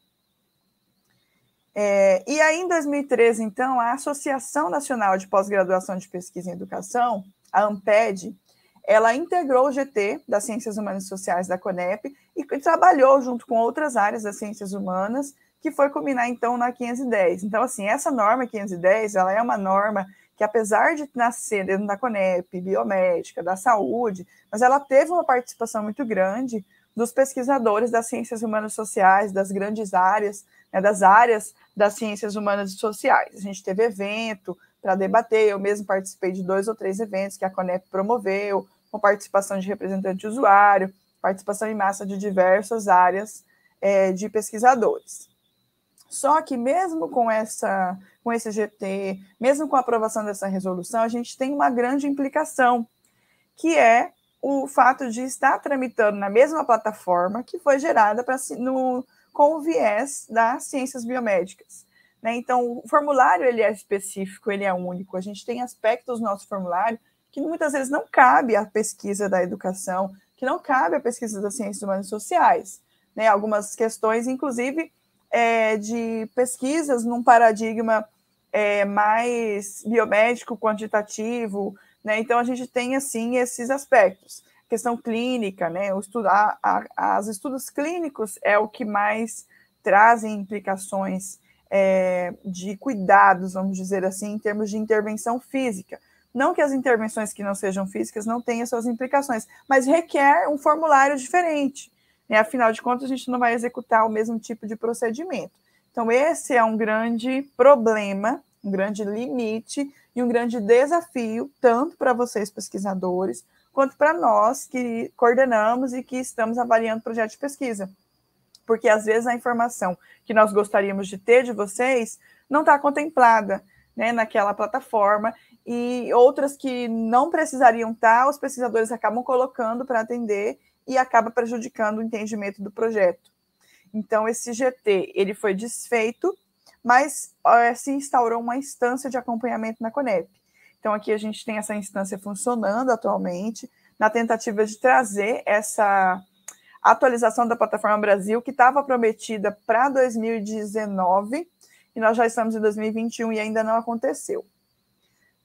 E aí, em 2013, então, a Associação Nacional de Pós-Graduação de Pesquisa em Educação, a ANPED, ela integrou o GT das Ciências Humanas e Sociais da CONEP e trabalhou junto com outras áreas das ciências humanas, que foi culminar, então, na 510. Então, assim, essa norma 510, ela é uma norma que, apesar de nascer dentro da CONEP, biomédica, da saúde, mas ela teve uma participação muito grande dos pesquisadores das ciências humanas e sociais, das grandes áreas, né, das áreas das ciências humanas e sociais. A gente teve evento para debater, eu mesmo participei de 2 ou 3 eventos que a CONEP promoveu, com participação de representante de usuário, participação em massa de diversas áreas de pesquisadores. Só que mesmo com esse GT, mesmo com a aprovação dessa resolução, a gente tem uma grande implicação, que é o fato de estar tramitando na mesma plataforma que foi gerada com o viés das ciências biomédicas, né? Então, o formulário ele é específico, ele é único. A gente tem aspectos do nosso formulário que muitas vezes não cabe à pesquisa da educação, que não cabe à pesquisa das ciências humanas e sociais, né? Algumas questões, inclusive, de pesquisas num paradigma mais biomédico, quantitativo, né? Então, a gente tem, assim, esses aspectos. Questão clínica, né? Os estudos clínicos é o que mais trazem implicações de cuidados, vamos dizer assim, em termos de intervenção física. Não que as intervenções que não sejam físicas não tenham suas implicações, mas requer um formulário diferente. Afinal de contas, a gente não vai executar o mesmo tipo de procedimento. Então, esse é um grande problema, um grande limite e um grande desafio, tanto para vocês, pesquisadores, quanto para nós que coordenamos e que estamos avaliando projetos de pesquisa. Porque, às vezes, a informação que nós gostaríamos de ter de vocês não está contemplada, né, naquela plataforma, e outras que não precisariam estar, os pesquisadores acabam colocando para atender e acaba prejudicando o entendimento do projeto. Então, esse GT ele foi desfeito, mas se instaurou uma instância de acompanhamento na CONEP. Então, aqui a gente tem essa instância funcionando atualmente, na tentativa de trazer essa atualização da Plataforma Brasil, que estava prometida para 2019, e nós já estamos em 2021 e ainda não aconteceu.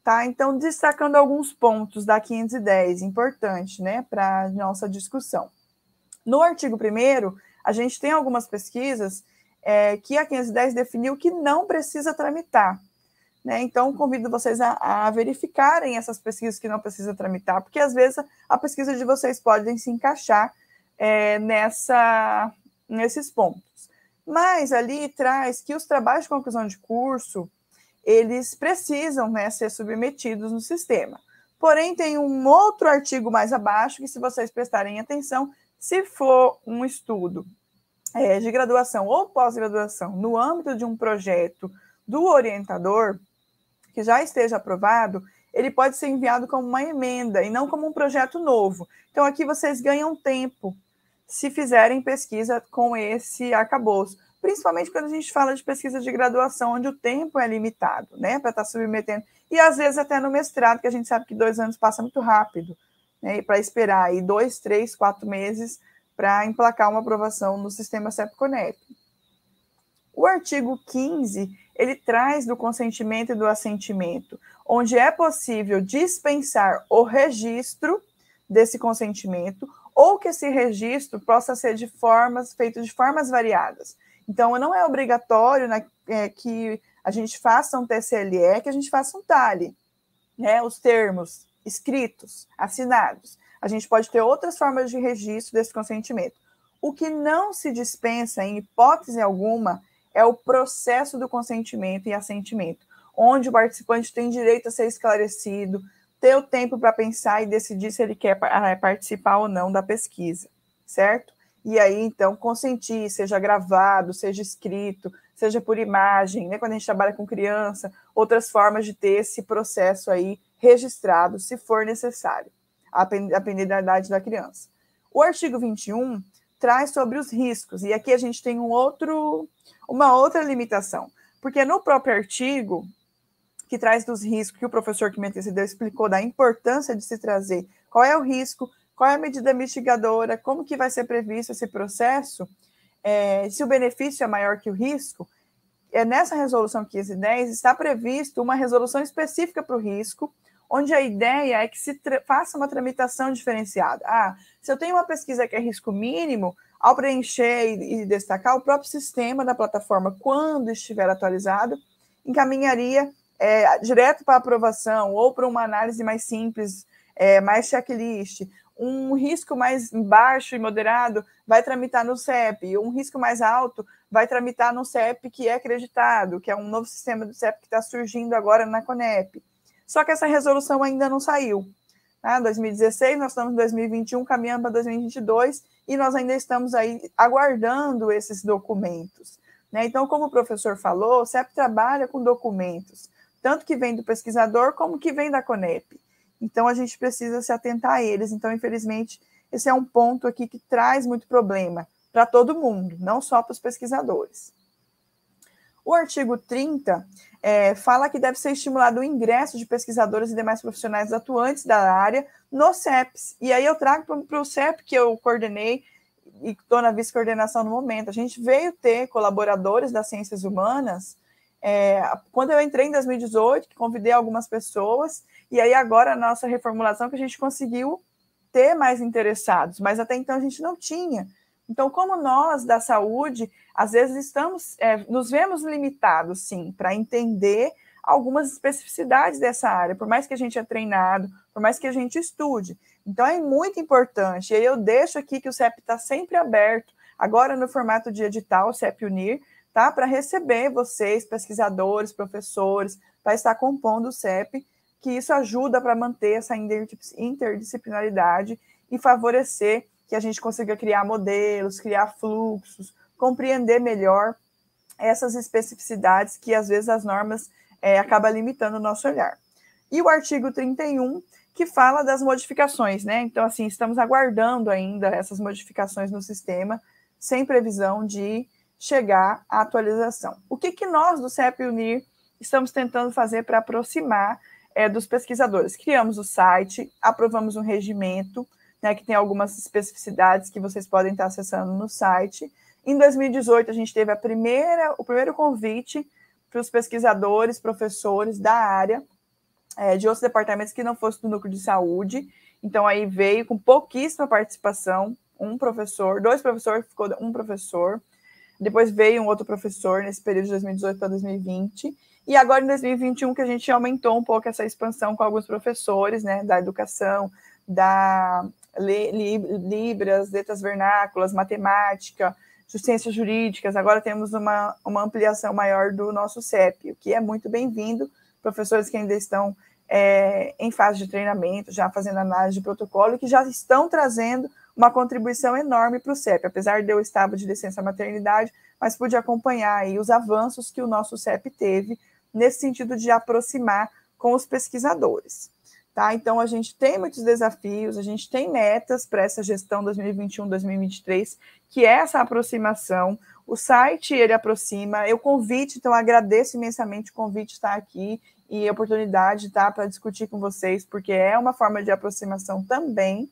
Tá? Então, destacando alguns pontos da 510, importante, né, para a nossa discussão. No artigo 1º, a gente tem algumas pesquisas que a 510 definiu que não precisa tramitar. Né? Então, convido vocês a verificarem essas pesquisas que não precisa tramitar, porque às vezes a pesquisa de vocês pode se encaixar nesses pontos. Mas ali traz que os trabalhos de conclusão de curso eles precisam, né, ser submetidos no sistema. Porém, tem um outro artigo mais abaixo que, se vocês prestarem atenção, se for um estudo de graduação ou pós-graduação no âmbito de um projeto do orientador, que já esteja aprovado, ele pode ser enviado como uma emenda e não como um projeto novo. Então, aqui vocês ganham tempo se fizerem pesquisa com esse arcabouço. Principalmente quando a gente fala de pesquisa de graduação, onde o tempo é limitado, né, para estar submetendo. E, às vezes, até no mestrado, que a gente sabe que 2 anos passa muito rápido, né, para esperar aí 2, 3, 4 meses para emplacar uma aprovação no sistema CEP-CONEP. O artigo 15, ele traz do consentimento e do assentimento, onde é possível dispensar o registro desse consentimento ou que esse registro possa ser feito de formas variadas. Então, não é obrigatório que a gente faça um TCLE, que a gente faça um TALE, né? Os termos escritos, assinados. A gente pode ter outras formas de registro desse consentimento. O que não se dispensa, em hipótese alguma, é o processo do consentimento e assentimento, onde o participante tem direito a ser esclarecido, ter o tempo para pensar e decidir se ele quer participar ou não da pesquisa, certo? E aí, então, consentir, seja gravado, seja escrito, seja por imagem, né? Quando a gente trabalha com criança, outras formas de ter esse processo aí registrado, se for necessário, a depender da idade da criança. O artigo 21 traz sobre os riscos, e aqui a gente tem uma outra limitação, porque no próprio artigo, que traz dos riscos, que o professor que me antecedeu explicou da importância de se trazer qual é o risco, qual é a medida mitigadora, como que vai ser previsto esse processo, se o benefício é maior que o risco, nessa resolução 1510 está previsto uma resolução específica para o risco, onde a ideia é que se faça uma tramitação diferenciada. Se eu tenho uma pesquisa que é risco mínimo, ao preencher e destacar, o próprio sistema da plataforma, quando estiver atualizado, encaminharia direto para aprovação ou para uma análise mais simples, mais checklist. Um risco mais baixo e moderado vai tramitar no CEP, um risco mais alto vai tramitar no CEP que é acreditado, que é um novo sistema do CEP que está surgindo agora na CONEP. Só que essa resolução ainda não saiu. Em 2016, nós estamos em 2021, caminhando para 2022, e nós ainda estamos aí aguardando esses documentos, né? Então, como o professor falou, o CEP trabalha com documentos, tanto que vem do pesquisador, como que vem da CONEP. Então, a gente precisa se atentar a eles. Então, infelizmente, esse é um ponto aqui que traz muito problema para todo mundo, não só para os pesquisadores. O artigo 30 fala que deve ser estimulado o ingresso de pesquisadores e demais profissionais atuantes da área no CEPs. E aí eu trago para o CEP que eu coordenei e estou na vice-coordenação no momento. A gente veio ter colaboradores das ciências humanas quando eu entrei em 2018, que convidei algumas pessoas, e aí agora a nossa reformulação que a gente conseguiu ter mais interessados, mas até então a gente não tinha. Então, como nós da saúde, às vezes nos vemos limitados, sim, para entender algumas especificidades dessa área, por mais que a gente é treinado, por mais que a gente estude. Então, é muito importante. E aí eu deixo aqui que o CEP está sempre aberto, agora no formato de edital, o CEP Unir, tá? Para receber vocês, pesquisadores, professores, para estar compondo o CEP, que isso ajuda para manter essa interdisciplinaridade e favorecer que a gente consiga criar modelos, criar fluxos, compreender melhor essas especificidades que, às vezes, as normas acabam limitando o nosso olhar. E o artigo 31, que fala das modificações, né? Então, assim, estamos aguardando ainda essas modificações no sistema, sem previsão de chegar à atualização. O que nós, do CEP Unir, estamos tentando fazer para aproximar dos pesquisadores? Criamos o site, aprovamos um regimento, né, que tem algumas especificidades que vocês podem estar acessando no site. Em 2018, a gente teve o primeiro convite para os pesquisadores, professores da área, de outros departamentos que não fossem do núcleo de saúde. Então, aí veio com pouquíssima participação, um professor, 2 professores, ficou um professor. Depois veio um outro professor nesse período de 2018 para 2020. E agora, em 2021, que a gente aumentou um pouco essa expansão com alguns professores, né, da educação, da Libras, letras vernáculas, matemática, ciências jurídicas. Agora temos uma ampliação maior do nosso CEP, o que é muito bem-vindo. Professores que ainda estão em fase de treinamento, já fazendo análise de protocolo, e que já estão trazendo uma contribuição enorme para o CEP, apesar de eu estar de licença maternidade, mas pude acompanhar aí os avanços que o nosso CEP teve nesse sentido de aproximar com os pesquisadores. tá? Então, a gente tem muitos desafios, a gente tem metas para essa gestão 2021-2023, que é essa aproximação. O site, ele aproxima, o convite, então, agradeço imensamente o convite de estar aqui e a oportunidade, tá, para discutir com vocês, porque é uma forma de aproximação também.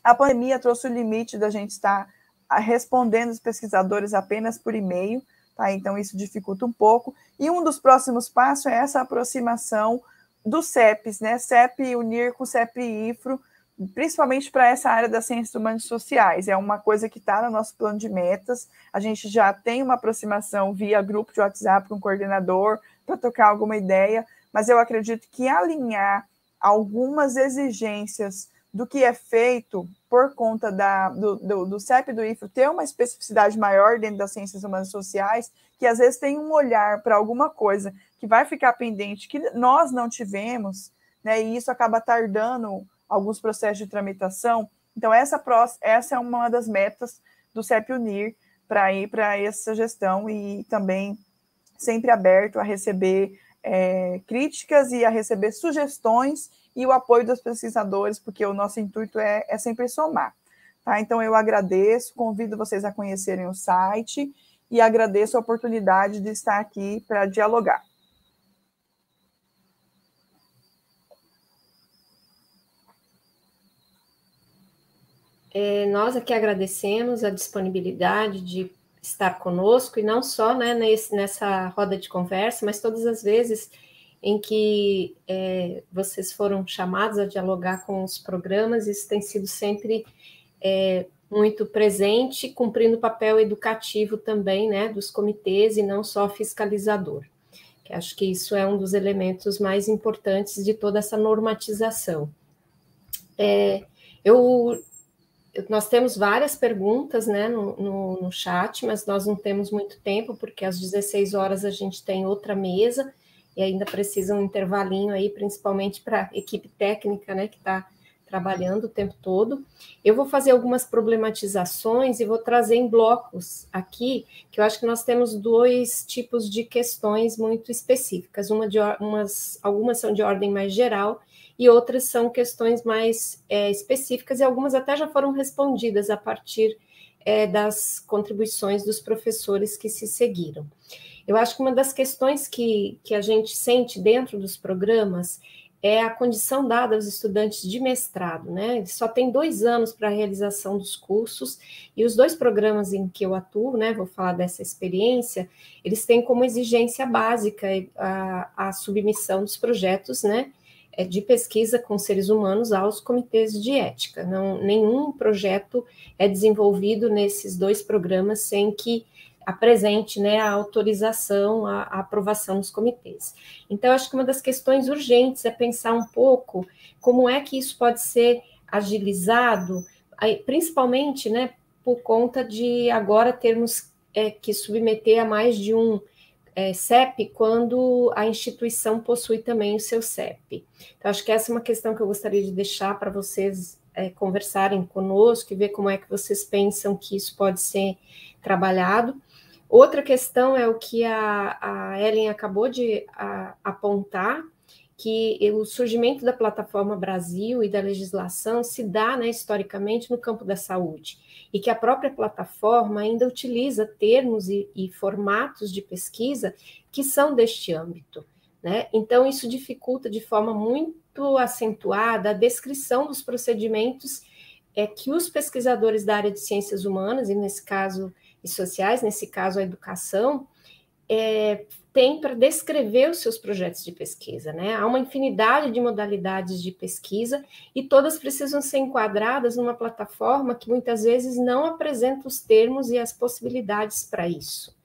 A pandemia trouxe o limite da gente estar respondendo os pesquisadores apenas por e-mail, tá? Então, isso dificulta um pouco. E um dos próximos passos é essa aproximação dos CEPs, né? CEP unir com CEP e IFRO, principalmente para essa área das ciências humanas e sociais. É uma coisa que está no nosso plano de metas. A gente já tem uma aproximação via grupo de WhatsApp com o coordenador para trocar alguma ideia, mas eu acredito que alinhar algumas exigências do que é feito por conta do CEP e do IFRO ter uma especificidade maior dentro das ciências humanas e sociais, que às vezes tem um olhar para alguma coisa que vai ficar pendente, que nós não tivemos, né, e isso acaba tardando alguns processos de tramitação. Então, essa é uma das metas do CEP Unir para ir para essa gestão e também sempre aberto a receber críticas e a receber sugestões e o apoio dos pesquisadores, porque o nosso intuito é sempre somar. Tá? Então, eu agradeço, convido vocês a conhecerem o site e agradeço a oportunidade de estar aqui para dialogar. Nós aqui agradecemos a disponibilidade de estar conosco, e não só, né, nessa roda de conversa, mas todas as vezes em que vocês foram chamados a dialogar com os programas, isso tem sido sempre muito presente, cumprindo o papel educativo também, né, dos comitês, e não só fiscalizador. Que acho que isso é um dos elementos mais importantes de toda essa normatização. Nós temos várias perguntas, né, no chat, mas nós não temos muito tempo, porque às 16 horas a gente tem outra mesa, e ainda precisa um intervalinho aí, principalmente para a equipe técnica, né, que está trabalhando o tempo todo. Eu vou fazer algumas problematizações e vou trazer em blocos aqui, que eu acho que nós temos dois tipos de questões muito específicas. Algumas são de ordem mais geral, e outras são questões mais específicas, e algumas até já foram respondidas a partir das contribuições dos professores que se seguiram. Eu acho que uma das questões que a gente sente dentro dos programas é a condição dada aos estudantes de mestrado, né? Eles só têm 2 anos para a realização dos cursos, e os 2 programas em que eu atuo, né, vou falar dessa experiência, eles têm como exigência básica a submissão dos projetos, né, de pesquisa com seres humanos aos comitês de ética. Nenhum projeto é desenvolvido nesses 2 programas sem que apresente, né, a autorização, a aprovação dos comitês. Então, acho que uma das questões urgentes é pensar um pouco como é que isso pode ser agilizado, principalmente, né, por conta de agora termos que submeter a mais de um CEP quando a instituição possui também o seu CEP. Então, acho que essa é uma questão que eu gostaria de deixar para vocês conversarem conosco e ver como é que vocês pensam que isso pode ser trabalhado. Outra questão é o que a Ellen acabou de apontar, que o surgimento da Plataforma Brasil e da legislação se dá, né, historicamente, no campo da saúde, e que a própria plataforma ainda utiliza termos e formatos de pesquisa que são deste âmbito, né? Então, isso dificulta de forma muito acentuada a descrição dos procedimentos que os pesquisadores da área de ciências humanas, e nesse caso, e sociais, nesse caso a educação, tem para descrever os seus projetos de pesquisa, né? Há uma infinidade de modalidades de pesquisa e todas precisam ser enquadradas numa plataforma que muitas vezes não apresenta os termos e as possibilidades para isso.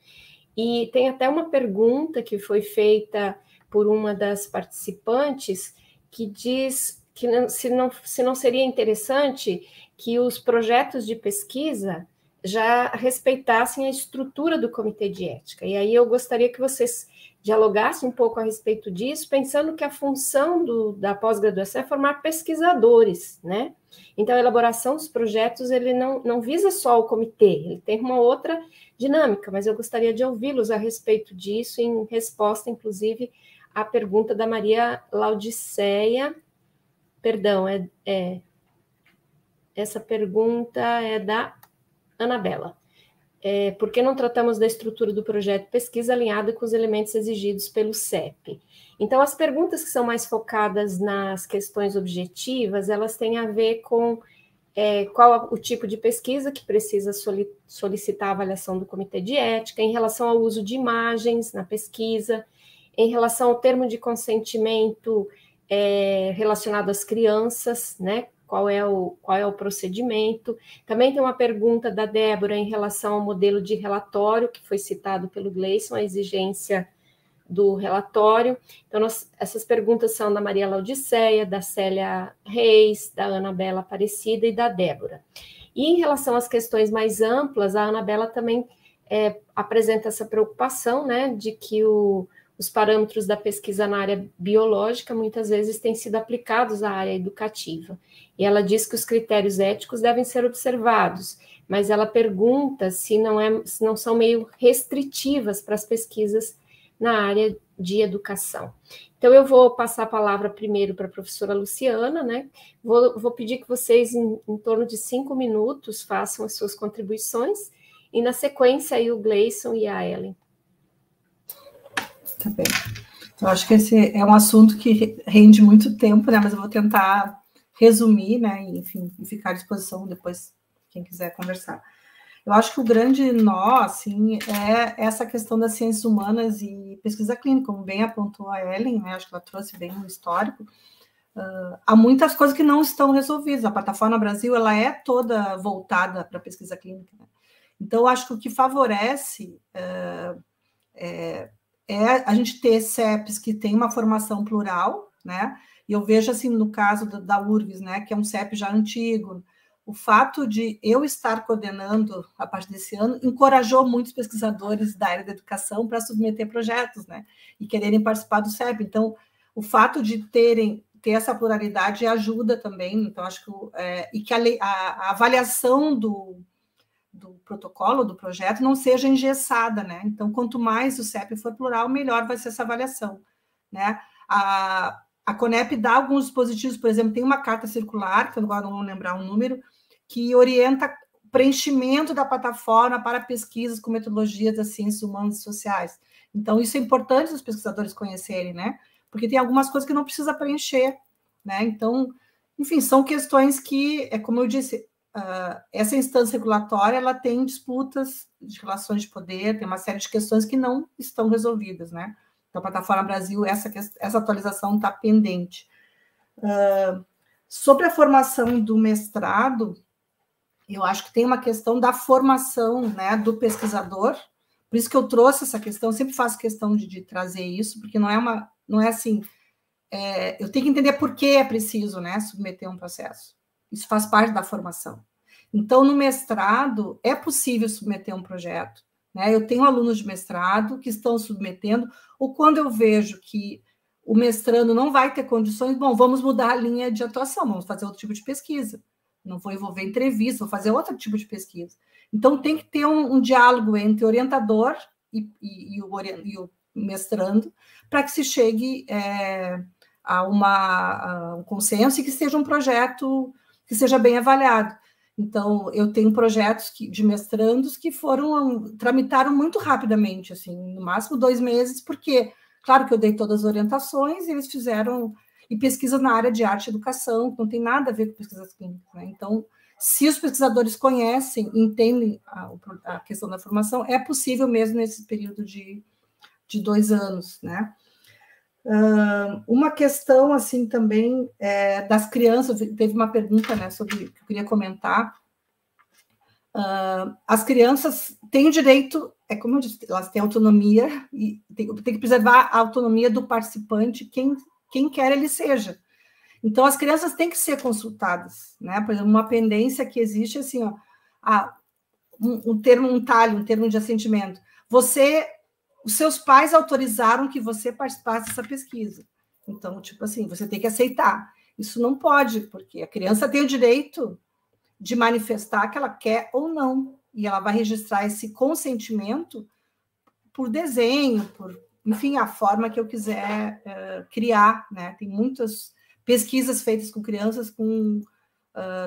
E tem até uma pergunta que foi feita por uma das participantes que diz que se não seria interessante que os projetos de pesquisa já respeitassem a estrutura do Comitê de Ética. E aí eu gostaria que vocês dialogassem um pouco a respeito disso, pensando que a função da pós-graduação é formar pesquisadores, né? Então, a elaboração dos projetos, ele não visa só o comitê, ele tem uma outra dinâmica, mas eu gostaria de ouvi-los a respeito disso, em resposta, inclusive, a pergunta da Maria Laudiceia. Perdão, essa pergunta é da Anabela. Por que não tratamos da estrutura do projeto de pesquisa alinhada com os elementos exigidos pelo CEP? Então, as perguntas que são mais focadas nas questões objetivas, elas têm a ver com qual o tipo de pesquisa que precisa solicitar a avaliação do Comitê de Ética, em relação ao uso de imagens na pesquisa, em relação ao termo de consentimento relacionado às crianças, né? Qual é o procedimento. Também tem uma pergunta da Débora em relação ao modelo de relatório, que foi citado pelo Gleison, a exigência do relatório. Então, essas perguntas são da Maria Laudiceia, da Célia Reis, da Anabela Aparecida e da Débora. E em relação às questões mais amplas, a Anabela também apresenta essa preocupação, né, de que os parâmetros da pesquisa na área biológica muitas vezes têm sido aplicados à área educativa. E ela diz que os critérios éticos devem ser observados, mas ela pergunta se não são meio restritivas para as pesquisas na área de educação. Então, eu vou passar a palavra primeiro para a professora Luciana, né? Vou pedir que vocês, em torno de 5 minutos, façam as suas contribuições, e na sequência aí o Gleison e a Ellen. Tá bem. Eu acho que esse é um assunto que rende muito tempo, né? Mas eu vou tentar resumir, né? E, enfim, e ficar à disposição depois, quem quiser conversar. Eu acho que o grande nó, assim, é essa questão das ciências humanas e pesquisa clínica, como bem apontou a Ellen, né? Acho que ela trouxe bem um histórico. Há muitas coisas que não estão resolvidas. A plataforma Brasil, ela é toda voltada para a pesquisa clínica, né? Então, eu acho que o que favorece a gente ter CEPs que tem uma formação plural, né? E eu vejo, assim, no caso da URGS, né, que é um CEP já antigo, o fato de eu estar coordenando a partir desse ano encorajou muitos pesquisadores da área da educação para submeter projetos, né? E quererem participar do CEP. Então, o fato de ter essa pluralidade ajuda também. Então, acho que a avaliação do protocolo, do projeto, não seja engessada, né? Então, quanto mais o CEP for plural, melhor vai ser essa avaliação, né? A Conep dá alguns dispositivos, por exemplo, tem uma carta circular, que eu agora não vou lembrar um número, que orienta preenchimento da plataforma para pesquisas com metodologias das ciências humanas e sociais. Então, isso é importante os pesquisadores conhecerem, né? Porque tem algumas coisas que não precisa preencher, né? Então, enfim, são questões que, como eu disse, essa instância regulatória, ela tem disputas de relações de poder, tem uma série de questões que não estão resolvidas, né? Então, a Plataforma Brasil, essa atualização está pendente. Sobre a formação do mestrado, eu acho que tem uma questão da formação, né, do pesquisador, por isso que eu trouxe essa questão, eu sempre faço questão de trazer isso, porque não é assim, eu tenho que entender por que é preciso, né, submeter um processo. Isso faz parte da formação. Então, no mestrado, é possível submeter um projeto, né? Eu tenho alunos de mestrado que estão submetendo, ou quando eu vejo que o mestrando não vai ter condições, bom, vamos mudar a linha de atuação, vamos fazer outro tipo de pesquisa. Não vou envolver entrevista, vou fazer outro tipo de pesquisa. Então, tem que ter um diálogo entre o orientador e o mestrando, para que se chegue a um consenso e que seja um projeto que seja bem avaliado. Então, eu tenho projetos de mestrandos que tramitaram muito rapidamente, assim, no máximo 2 meses, porque, claro que eu dei todas as orientações, e eles fizeram, e pesquisa na área de arte e educação, que não tem nada a ver com pesquisas clínicas, né? Então, se os pesquisadores conhecem, entendem a questão da formação, é possível mesmo nesse período de 2 anos, né? Uma questão, assim, também das crianças, teve uma pergunta, né, sobre que eu queria comentar. As crianças têm o direito, como eu disse, elas têm autonomia, e tem que preservar a autonomia do participante, quem quer ele seja. Então, as crianças têm que ser consultadas, né? Por exemplo, uma pendência que existe, assim, ó, um termo de assentimento. Os seus pais autorizaram que você participasse dessa pesquisa. Então, tipo assim, você tem que aceitar. Isso não pode, porque a criança tem o direito de manifestar que ela quer ou não. E ela vai registrar esse consentimento por desenho, enfim, a forma que eu quiser criar, né? Tem muitas pesquisas feitas com crianças com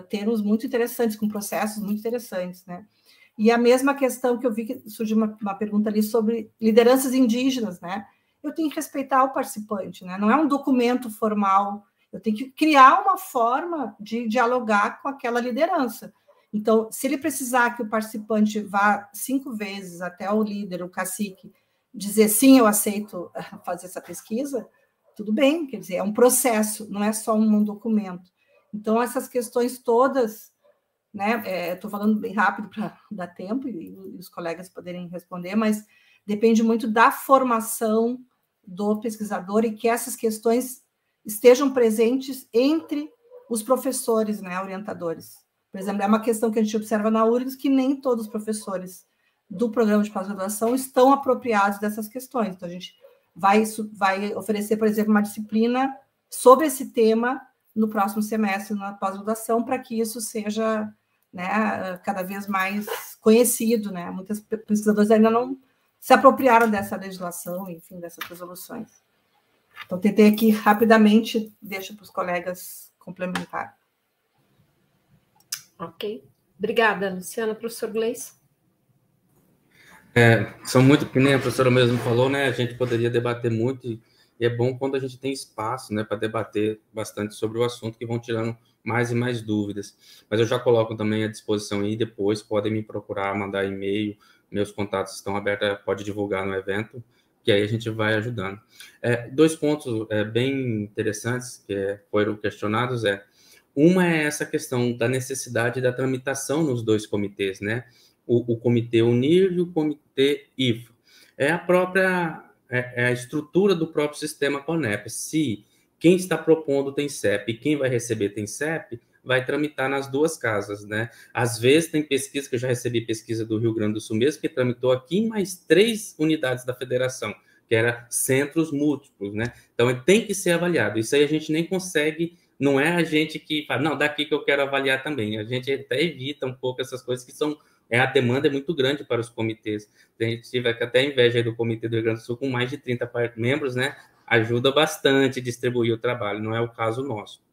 termos muito interessantes, com processos muito interessantes, né? E a mesma questão que eu vi que surgiu uma pergunta ali sobre lideranças indígenas, né? Eu tenho que respeitar o participante, né? Não é um documento formal, eu tenho que criar uma forma de dialogar com aquela liderança. Então, se ele precisar que o participante vá 5 vezes até o líder, o cacique, dizer sim, eu aceito fazer essa pesquisa, tudo bem, quer dizer, é um processo, não é só um documento. Então, essas questões todas, né? Estou falando bem rápido para dar tempo e os colegas poderem responder, mas depende muito da formação do pesquisador e que essas questões estejam presentes entre os professores, né, orientadores. Por exemplo, é uma questão que a gente observa na URGS que nem todos os professores do programa de pós-graduação estão apropriados dessas questões. Então, a gente vai oferecer, por exemplo, uma disciplina sobre esse tema no próximo semestre na pós-graduação, para que isso seja, né, cada vez mais conhecido, né? Muitos pesquisadores ainda não se apropriaram dessa legislação, enfim, dessas resoluções. Então, tentei aqui rapidamente, deixo para os colegas complementar. Ok. Obrigada, Luciana. Professor Gleison? São muito, que nem a professora mesmo falou, né? A gente poderia debater muito e é bom quando a gente tem espaço, né, para debater bastante sobre o assunto, que vão tirando mais e mais dúvidas. Mas eu já coloco também à disposição aí, depois podem me procurar, mandar e-mail, meus contatos estão abertos, pode divulgar no evento, que aí a gente vai ajudando. 2 pontos bem interessantes que foram questionados uma é essa questão da necessidade da tramitação nos 2 comitês, né? O comitê UNIR e o comitê IFO. É a estrutura do próprio sistema CONEP. Se quem está propondo tem CEP e quem vai receber tem CEP, vai tramitar nas 2 casas, né? Às vezes tem pesquisa, que eu já recebi pesquisa do Rio Grande do Sul mesmo, que tramitou aqui em mais 3 unidades da federação, que era centros múltiplos, né? Então, tem que ser avaliado. Isso aí a gente nem consegue, não é a gente que fala, não, daqui que eu quero avaliar também. A gente até evita um pouco essas coisas que são... a demanda é muito grande para os comitês. A gente tive até inveja aí do Comitê do Rio Grande do Sul, com mais de 30 membros, né? Ajuda bastante a distribuir o trabalho, não é o caso nosso.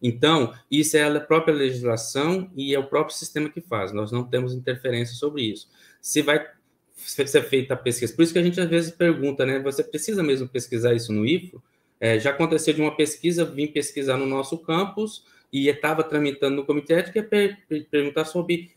Então, isso é a própria legislação e é o próprio sistema que faz. Nós não temos interferência sobre isso. Se vai ser feita a pesquisa, por isso que a gente às vezes pergunta, né? Você precisa mesmo pesquisar isso no IFRO? Já aconteceu de uma pesquisa, vim pesquisar no nosso campus e estava tramitando no comitê ético perguntar sobre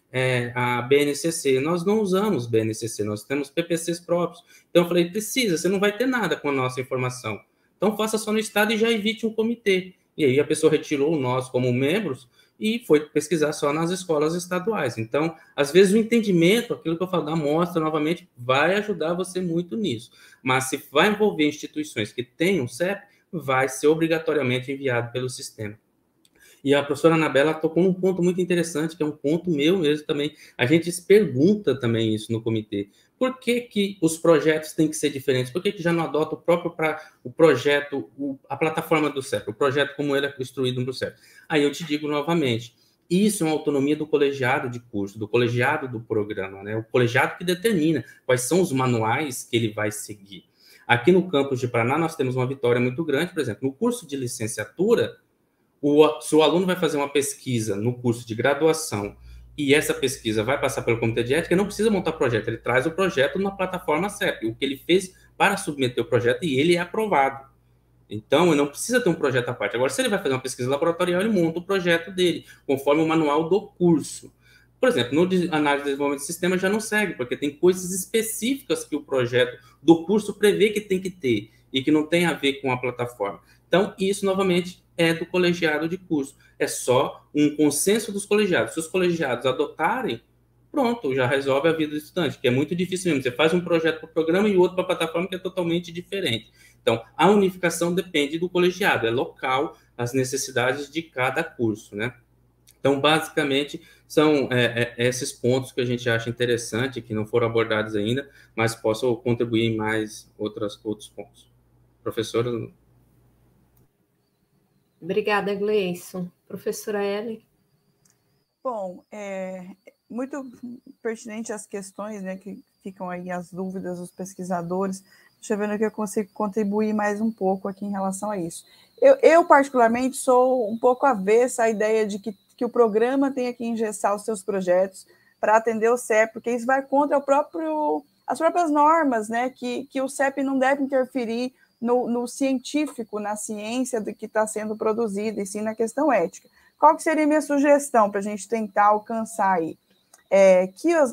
a BNCC. Nós não usamos BNCC, nós temos PPCs próprios. Então, eu falei, precisa, você não vai ter nada com a nossa informação. Então, faça só no estado e já evite um comitê. E aí a pessoa retirou nós como membros e foi pesquisar só nas escolas estaduais. Então, às vezes o entendimento, aquilo que eu falo da amostra, novamente, vai ajudar você muito nisso. Mas se vai envolver instituições que tenham CEP, vai ser obrigatoriamente enviado pelo sistema. E a professora Anabela tocou num ponto muito interessante, que é um ponto meu mesmo também. A gente se pergunta também isso no comitê. Por que os projetos têm que ser diferentes? Por que já não adota o projeto, a plataforma do CEP, o projeto como ele é construído no CEP? Aí eu te digo novamente, isso é uma autonomia do colegiado de curso, do colegiado do programa, né? O colegiado que determina quais são os manuais que ele vai seguir. Aqui no campus de Paraná, nós temos uma vitória muito grande, por exemplo, no curso de licenciatura, se o aluno vai fazer uma pesquisa no curso de graduação e essa pesquisa vai passar pelo comitê de ética, não precisa montar projeto, ele traz o projeto na plataforma CEP, o que ele fez para submeter o projeto e ele é aprovado. Então, ele não precisa ter um projeto à parte. Agora, se ele vai fazer uma pesquisa laboratorial, ele monta o projeto dele, conforme o manual do curso. Por exemplo, no análise de desenvolvimento de sistema já não segue, porque tem coisas específicas que o projeto do curso prevê que tem que ter e que não tem a ver com a plataforma. Então, isso, novamente, é do colegiado de curso. É só um consenso dos colegiados. Se os colegiados adotarem, pronto, já resolve a vida do estudante, que é muito difícil mesmo. Você faz um projeto para o programa e outro para a plataforma que é totalmente diferente. Então, a unificação depende do colegiado, é local, as necessidades de cada curso, né? Então, basicamente, são esses pontos que a gente acha interessante, que não foram abordados ainda, mas possam contribuir em mais outros pontos. Professora? Obrigada, Gleison. Professora Ellen? Bom, muito pertinente as questões, né, que ficam aí, as dúvidas dos pesquisadores. Deixa eu ver no que eu consigo contribuir mais um pouco aqui em relação a isso. Eu particularmente, sou um pouco avessa à ideia de que o programa tenha que engessar os seus projetos para atender o CEP, porque isso vai contra as próprias normas, né? Que o CEP não deve interferir no científico, na ciência do que está sendo produzido, e sim na questão ética. Qual que seria a minha sugestão para a gente tentar alcançar aí?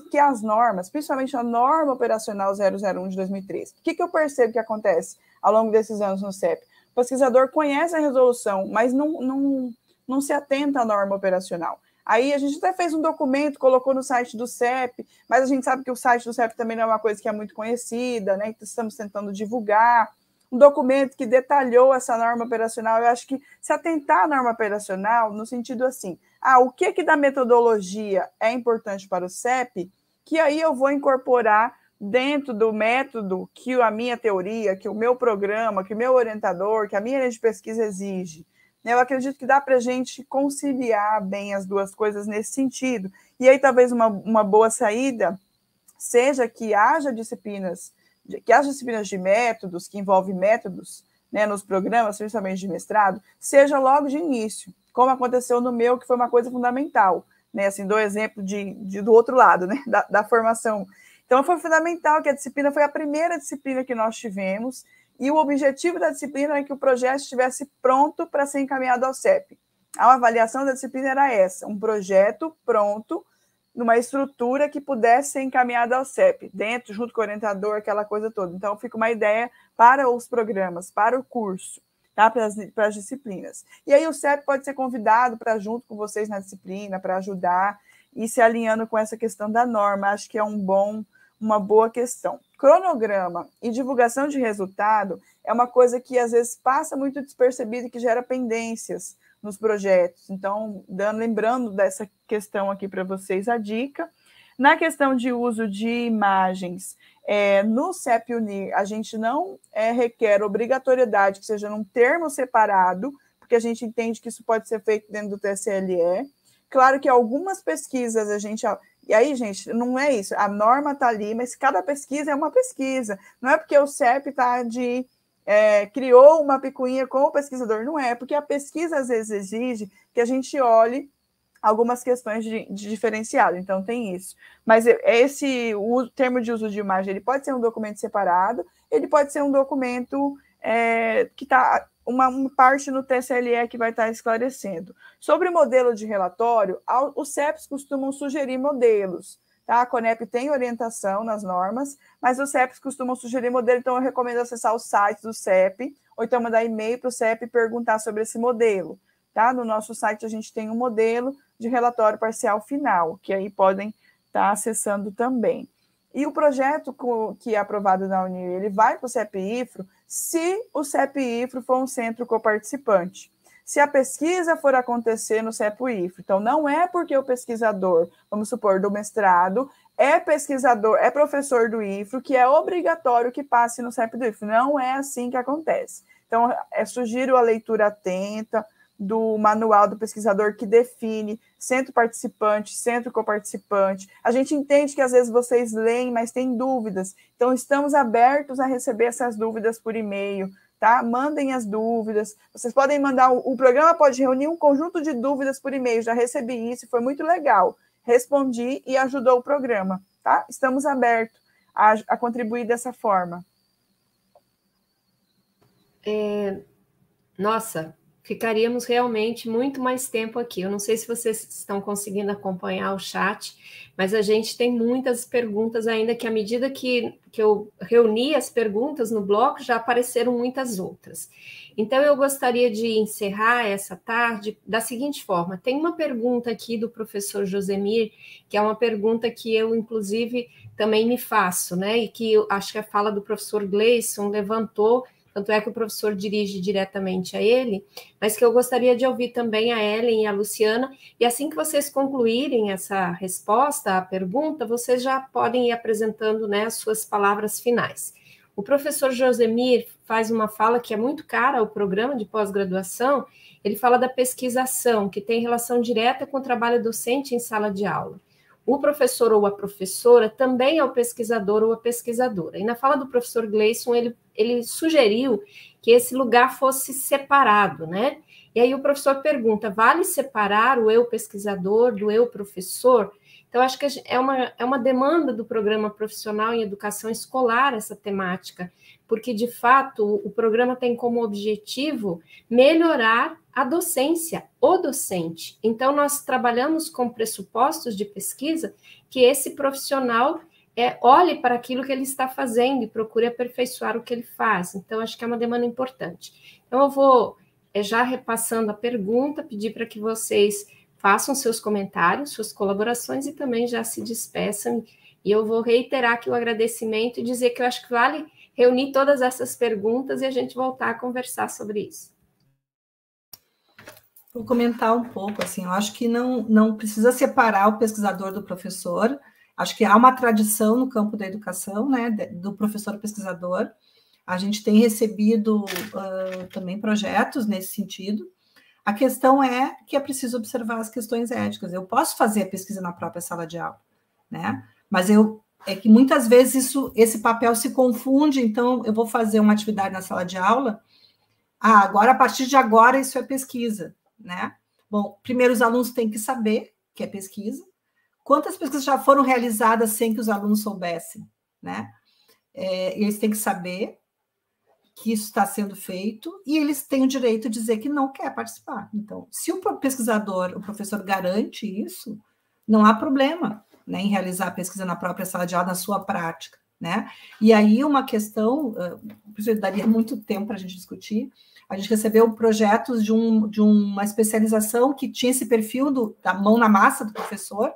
Que as normas, principalmente a norma operacional 001 de 2013, o que eu percebo que acontece ao longo desses anos no CEP? O pesquisador conhece a resolução, mas não se atenta à norma operacional. Aí a gente até fez um documento, colocou no site do CEP, mas a gente sabe que o site do CEP também não é uma coisa que é muito conhecida, né? Então estamos tentando divulgar um documento que detalhou essa norma operacional. Eu acho que se atentar à norma operacional, no sentido assim, o que da metodologia é importante para o CEP, que aí eu vou incorporar dentro do método que a minha teoria, que o meu programa, que o meu orientador, que a minha linha de pesquisa exige. Eu acredito que dá para a gente conciliar bem as duas coisas nesse sentido. E aí talvez uma boa saída seja que haja disciplinas de métodos, que envolvem métodos, né, nos programas, principalmente de mestrado, seja logo de início, como aconteceu no meu, que foi uma coisa fundamental, né, assim, dou exemplo do outro lado, né, da formação. Então, foi fundamental que a disciplina foi a primeira disciplina que nós tivemos, e o objetivo da disciplina é que o projeto estivesse pronto para ser encaminhado ao CEP. A avaliação da disciplina era essa, um projeto pronto, numa estrutura que pudesse ser encaminhada ao CEP, dentro, junto com o orientador, aquela coisa toda. Então, fica uma ideia para os programas, para o curso, tá? Para as disciplinas. E aí o CEP pode ser convidado para junto com vocês na disciplina, para ajudar e se alinhando com essa questão da norma. Acho que é uma boa questão. Cronograma e divulgação de resultado é uma coisa que às vezes passa muito despercebida e que gera pendências nos projetos. Então, lembrando dessa questão aqui para vocês a dica. Na questão de uso de imagens, no CEP Unir, a gente não requer obrigatoriedade que seja num termo separado, porque a gente entende que isso pode ser feito dentro do TSLE. Claro que algumas pesquisas a gente... E aí, gente, não é isso. A norma está ali, mas cada pesquisa é uma pesquisa. Não é porque o CEP criou uma picuinha com o pesquisador, não é, porque a pesquisa às vezes exige que a gente olhe algumas questões de diferenciado, então tem isso. Mas o termo de uso de imagem, ele pode ser um documento separado, ele pode ser um documento que está uma parte no TSLE que vai estar esclarecendo. Sobre o modelo de relatório, os CEPs costumam sugerir modelos. Tá? A Conep tem orientação nas normas, mas os CEPs costumam sugerir modelo, então eu recomendo acessar o site do CEP, ou então mandar e-mail para o CEP e perguntar sobre esse modelo. Tá? No nosso site a gente tem um modelo de relatório parcial final, que aí podem estar acessando também. E o projeto que é aprovado na Unir, ele vai para o CEP-IFRO se o CEP-IFRO for um centro coparticipante. Se a pesquisa for acontecer no CEP-IFRO, então não é porque o pesquisador, vamos supor, do mestrado, é pesquisador, é professor do IFRO, que é obrigatório que passe no CEP do IFRO. Não é assim que acontece. Então, sugiro a leitura atenta do manual do pesquisador que define centro participante, centro coparticipante. A gente entende que às vezes vocês leem, mas têm dúvidas. Então, estamos abertos a receber essas dúvidas por e-mail, tá? Mandem as dúvidas. Vocês podem mandar, o programa pode reunir um conjunto de dúvidas por e-mail. Já recebi isso, foi muito legal. Respondi e ajudou o programa, tá? Estamos abertos a contribuir dessa forma. Nossa, ficaríamos realmente muito mais tempo aqui. Eu não sei se vocês estão conseguindo acompanhar o chat, mas a gente tem muitas perguntas ainda, que à medida que eu reuni as perguntas no bloco, já apareceram muitas outras. Então, eu gostaria de encerrar essa tarde da seguinte forma. Tem uma pergunta aqui do professor Josemir, que é uma pergunta que eu, inclusive, também me faço, né? E que eu acho que a fala do professor Gleison levantou, tanto é que o professor dirige diretamente a ele, mas que eu gostaria de ouvir também a Ellen e a Luciana, e assim que vocês concluírem essa resposta à pergunta, vocês já podem ir apresentando, né, as suas palavras finais. O professor Josemir faz uma fala que é muito cara ao programa de pós-graduação. Ele fala da pesquisação, que tem relação direta com o trabalho docente em sala de aula. o professor ou a professora também é o pesquisador ou a pesquisadora. E na fala do professor Gleison, ele sugeriu que esse lugar fosse separado, né? E aí o professor pergunta, vale separar o eu pesquisador do eu professor? Então, acho que é uma demanda do programa profissional em educação escolar essa temática, porque, de fato, o programa tem como objetivo melhorar a docência, o docente. Então, nós trabalhamos com pressupostos de pesquisa que esse profissional olhe para aquilo que ele está fazendo e procure aperfeiçoar o que ele faz. Então, acho que é uma demanda importante. Então, eu vou, já repassando a pergunta, pedir para que vocês façam seus comentários, suas colaborações e também já se despeçam. E eu vou reiterar aqui o agradecimento e dizer que eu acho que vale reunir todas essas perguntas e a gente voltar a conversar sobre isso. Vou comentar um pouco, assim, eu acho que não precisa separar o pesquisador do professor, acho que há uma tradição no campo da educação, né, do professor pesquisador, a gente tem recebido também projetos nesse sentido. A questão é que é preciso observar as questões éticas. Eu posso fazer a pesquisa na própria sala de aula, né? Mas é que muitas vezes esse papel se confunde, então eu vou fazer uma atividade na sala de aula, agora, a partir de agora, isso é pesquisa, né? Bom, primeiro os alunos têm que saber que é pesquisa. Quantas pesquisas já foram realizadas sem que os alunos soubessem, né? Eles têm que saber que isso está sendo feito, e eles têm o direito de dizer que não quer participar. Então, se o pesquisador, o professor garante isso, não há problema, né, em realizar a pesquisa na própria sala de aula, na sua prática, né? E aí uma questão, daria muito tempo para a gente discutir, a gente recebeu projetos de uma especialização que tinha esse perfil da mão na massa do professor,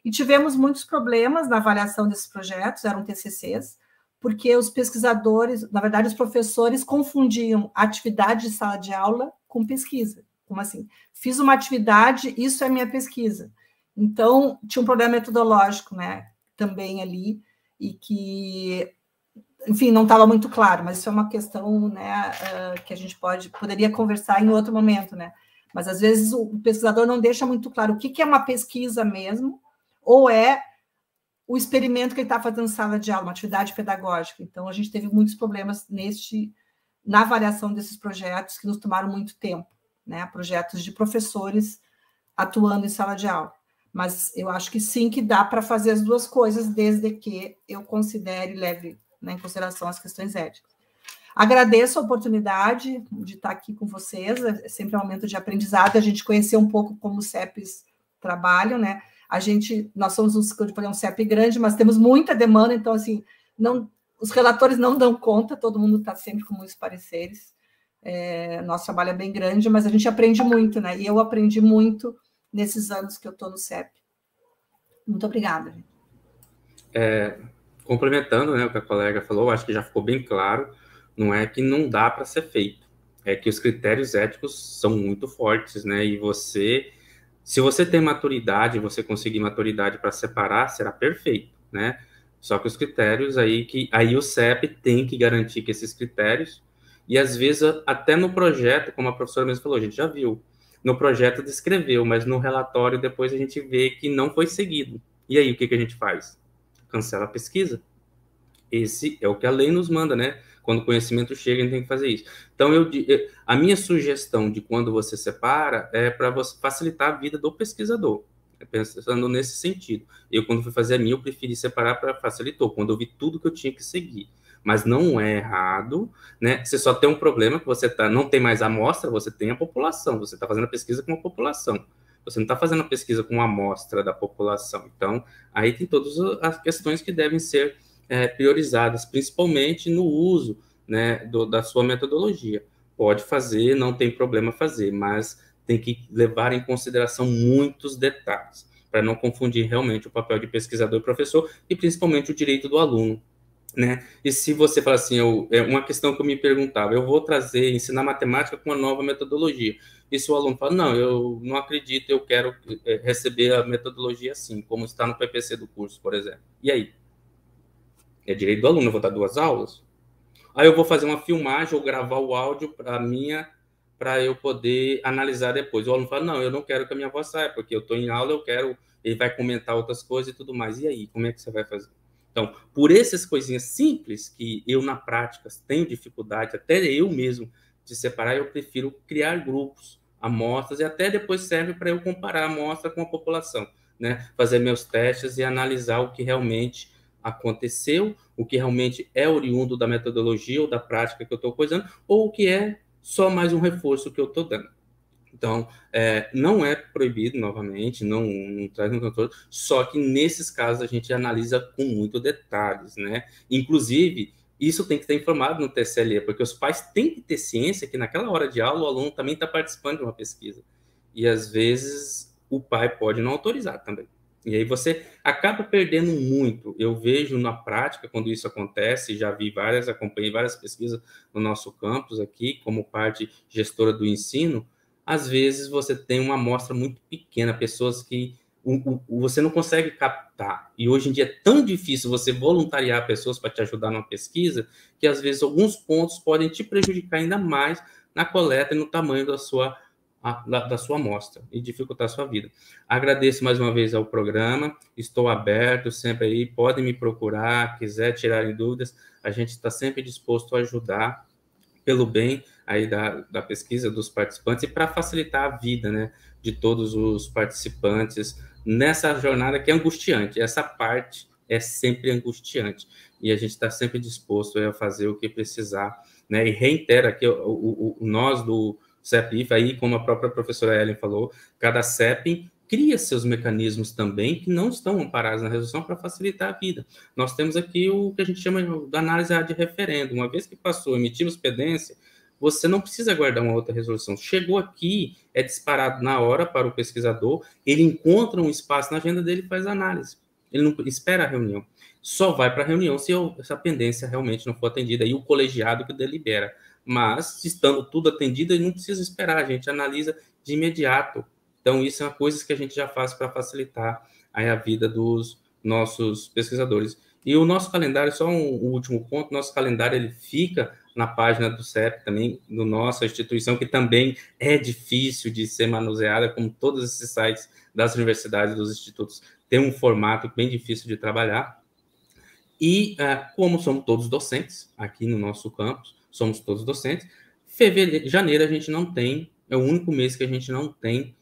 e tivemos muitos problemas na avaliação desses projetos, eram TCCs, porque os pesquisadores, na verdade, os professores confundiam atividade de sala de aula com pesquisa. Como assim? Fiz uma atividade, isso é minha pesquisa. Então, tinha um problema metodológico, né, também ali, e que, enfim, não estava muito claro, mas isso é uma questão, né, que a gente poderia conversar em outro momento, né? Mas, às vezes, o pesquisador não deixa muito claro o que é uma pesquisa mesmo, ou é o experimento que ele está fazendo em sala de aula, uma atividade pedagógica. Então, a gente teve muitos problemas na avaliação desses projetos que nos tomaram muito tempo, né? Projetos de professores atuando em sala de aula. Mas eu acho que sim, que dá para fazer as duas coisas, desde que eu considere e leve, né, em consideração as questões éticas. Agradeço a oportunidade de estar aqui com vocês, é sempre um momento de aprendizado, a gente conhecer um pouco como os CEPs trabalham, né? Nós somos um CEP grande, mas temos muita demanda, então, assim, os relatores não dão conta, todo mundo está sempre com muitos pareceres. Nosso trabalho é bem grande, mas a gente aprende muito, né? E eu aprendi muito nesses anos que eu estou no CEP. Muito obrigada. Complementando, né, o que a colega falou, acho que já ficou bem claro, não é que não dá para ser feito, é que os critérios éticos são muito fortes, né? E se você tem maturidade, você conseguir maturidade para separar, será perfeito, né? Só que os critérios aí o CEP tem que garantir que esses critérios, e às vezes até no projeto, como a professora mesmo falou, a gente já viu, no projeto descreveu, mas no relatório depois a gente vê que não foi seguido. E aí o que a gente faz? Cancela a pesquisa. Esse é o que a lei nos manda, né? Quando o conhecimento chega, a gente tem que fazer isso. Então, a minha sugestão de quando você separa é para você facilitar a vida do pesquisador, pensando nesse sentido. Eu, quando fui fazer a minha, eu preferi separar para facilitar, quando eu vi tudo que eu tinha que seguir. Mas não é errado, né? Você só tem um problema que você não tem mais amostra, você tem a população, você está fazendo a pesquisa com a população. Você não está fazendo a pesquisa com uma amostra da população. Então, aí tem todas as questões que devem ser priorizadas, principalmente no uso, né, da sua metodologia. Pode fazer, não tem problema fazer, mas tem que levar em consideração muitos detalhes, para não confundir realmente o papel de pesquisador e professor, e principalmente o direito do aluno, né? E se você fala assim, uma questão que eu me perguntava, eu vou ensinar matemática com uma nova metodologia, e se o aluno fala, não, eu não acredito, eu quero receber a metodologia assim, como está no PPC do curso, por exemplo. E aí? É direito do aluno, eu vou dar 2 aulas? Aí eu vou fazer uma filmagem ou gravar o áudio para eu poder analisar depois. O aluno fala, não, eu não quero que a minha voz saia, porque eu estou em aula, ele vai comentar outras coisas e tudo mais. E aí, como é que você vai fazer? Então, por essas coisinhas simples que eu, na prática, tenho dificuldade, até eu mesmo, de separar, eu prefiro criar grupos, amostras, e até depois serve para eu comparar a amostra com a população, né? Fazer meus testes e analisar o que realmente aconteceu, o que realmente é oriundo da metodologia ou da prática que eu estou coisando, ou o que é só mais um reforço que eu estou dando. Então, não é proibido, novamente, não traz um controle, só que nesses casos a gente analisa com muito detalhes, né? Inclusive, isso tem que estar informado no TCLE, porque os pais têm que ter ciência que naquela hora de aula o aluno também está participando de uma pesquisa. E, às vezes, o pai pode não autorizar também. E aí você acaba perdendo muito. Eu vejo na prática, quando isso acontece, já vi acompanhei várias pesquisas no nosso campus aqui, como parte gestora do ensino, às vezes você tem uma amostra muito pequena, pessoas que você não consegue captar. E hoje em dia é tão difícil você voluntariar pessoas para te ajudar numa pesquisa, que às vezes alguns pontos podem te prejudicar ainda mais na coleta e no tamanho da sua amostra e dificultar a sua vida. Agradeço mais uma vez ao programa, estou aberto sempre aí, podem me procurar, quiser tirarem dúvidas, a gente está sempre disposto a ajudar pelo bem aí da pesquisa dos participantes e para facilitar a vida, né, de todos os participantes nessa jornada que é angustiante. Essa parte é sempre angustiante e a gente está sempre disposto a fazer o que precisar, né, e reitero aqui nós do CEP-IFE, aí como a própria professora Ellen falou, cada CEP cria seus mecanismos também que não estão amparados na resolução para facilitar a vida. Nós temos aqui o que a gente chama de análise de referendo. Uma vez que passou, emitimos pendência, você não precisa guardar uma outra resolução. Chegou aqui, é disparado na hora para o pesquisador, ele encontra um espaço na agenda dele e faz a análise. Ele não espera a reunião. Só vai para a reunião se essa pendência realmente não for atendida, aí o colegiado que delibera. Mas, estando tudo atendido, ele não precisa esperar, a gente analisa de imediato. Então, isso é uma coisa que a gente já faz para facilitar aí a vida dos nossos pesquisadores. E o nosso calendário, só um último ponto, nosso calendário ele fica na página do CEP também, da nossa instituição, que também é difícil de ser manuseada, como todos esses sites das universidades e dos institutos, tem um formato bem difícil de trabalhar. E como somos todos docentes aqui no nosso campus, somos todos docentes, janeiro a gente não tem, é o único mês que a gente não tem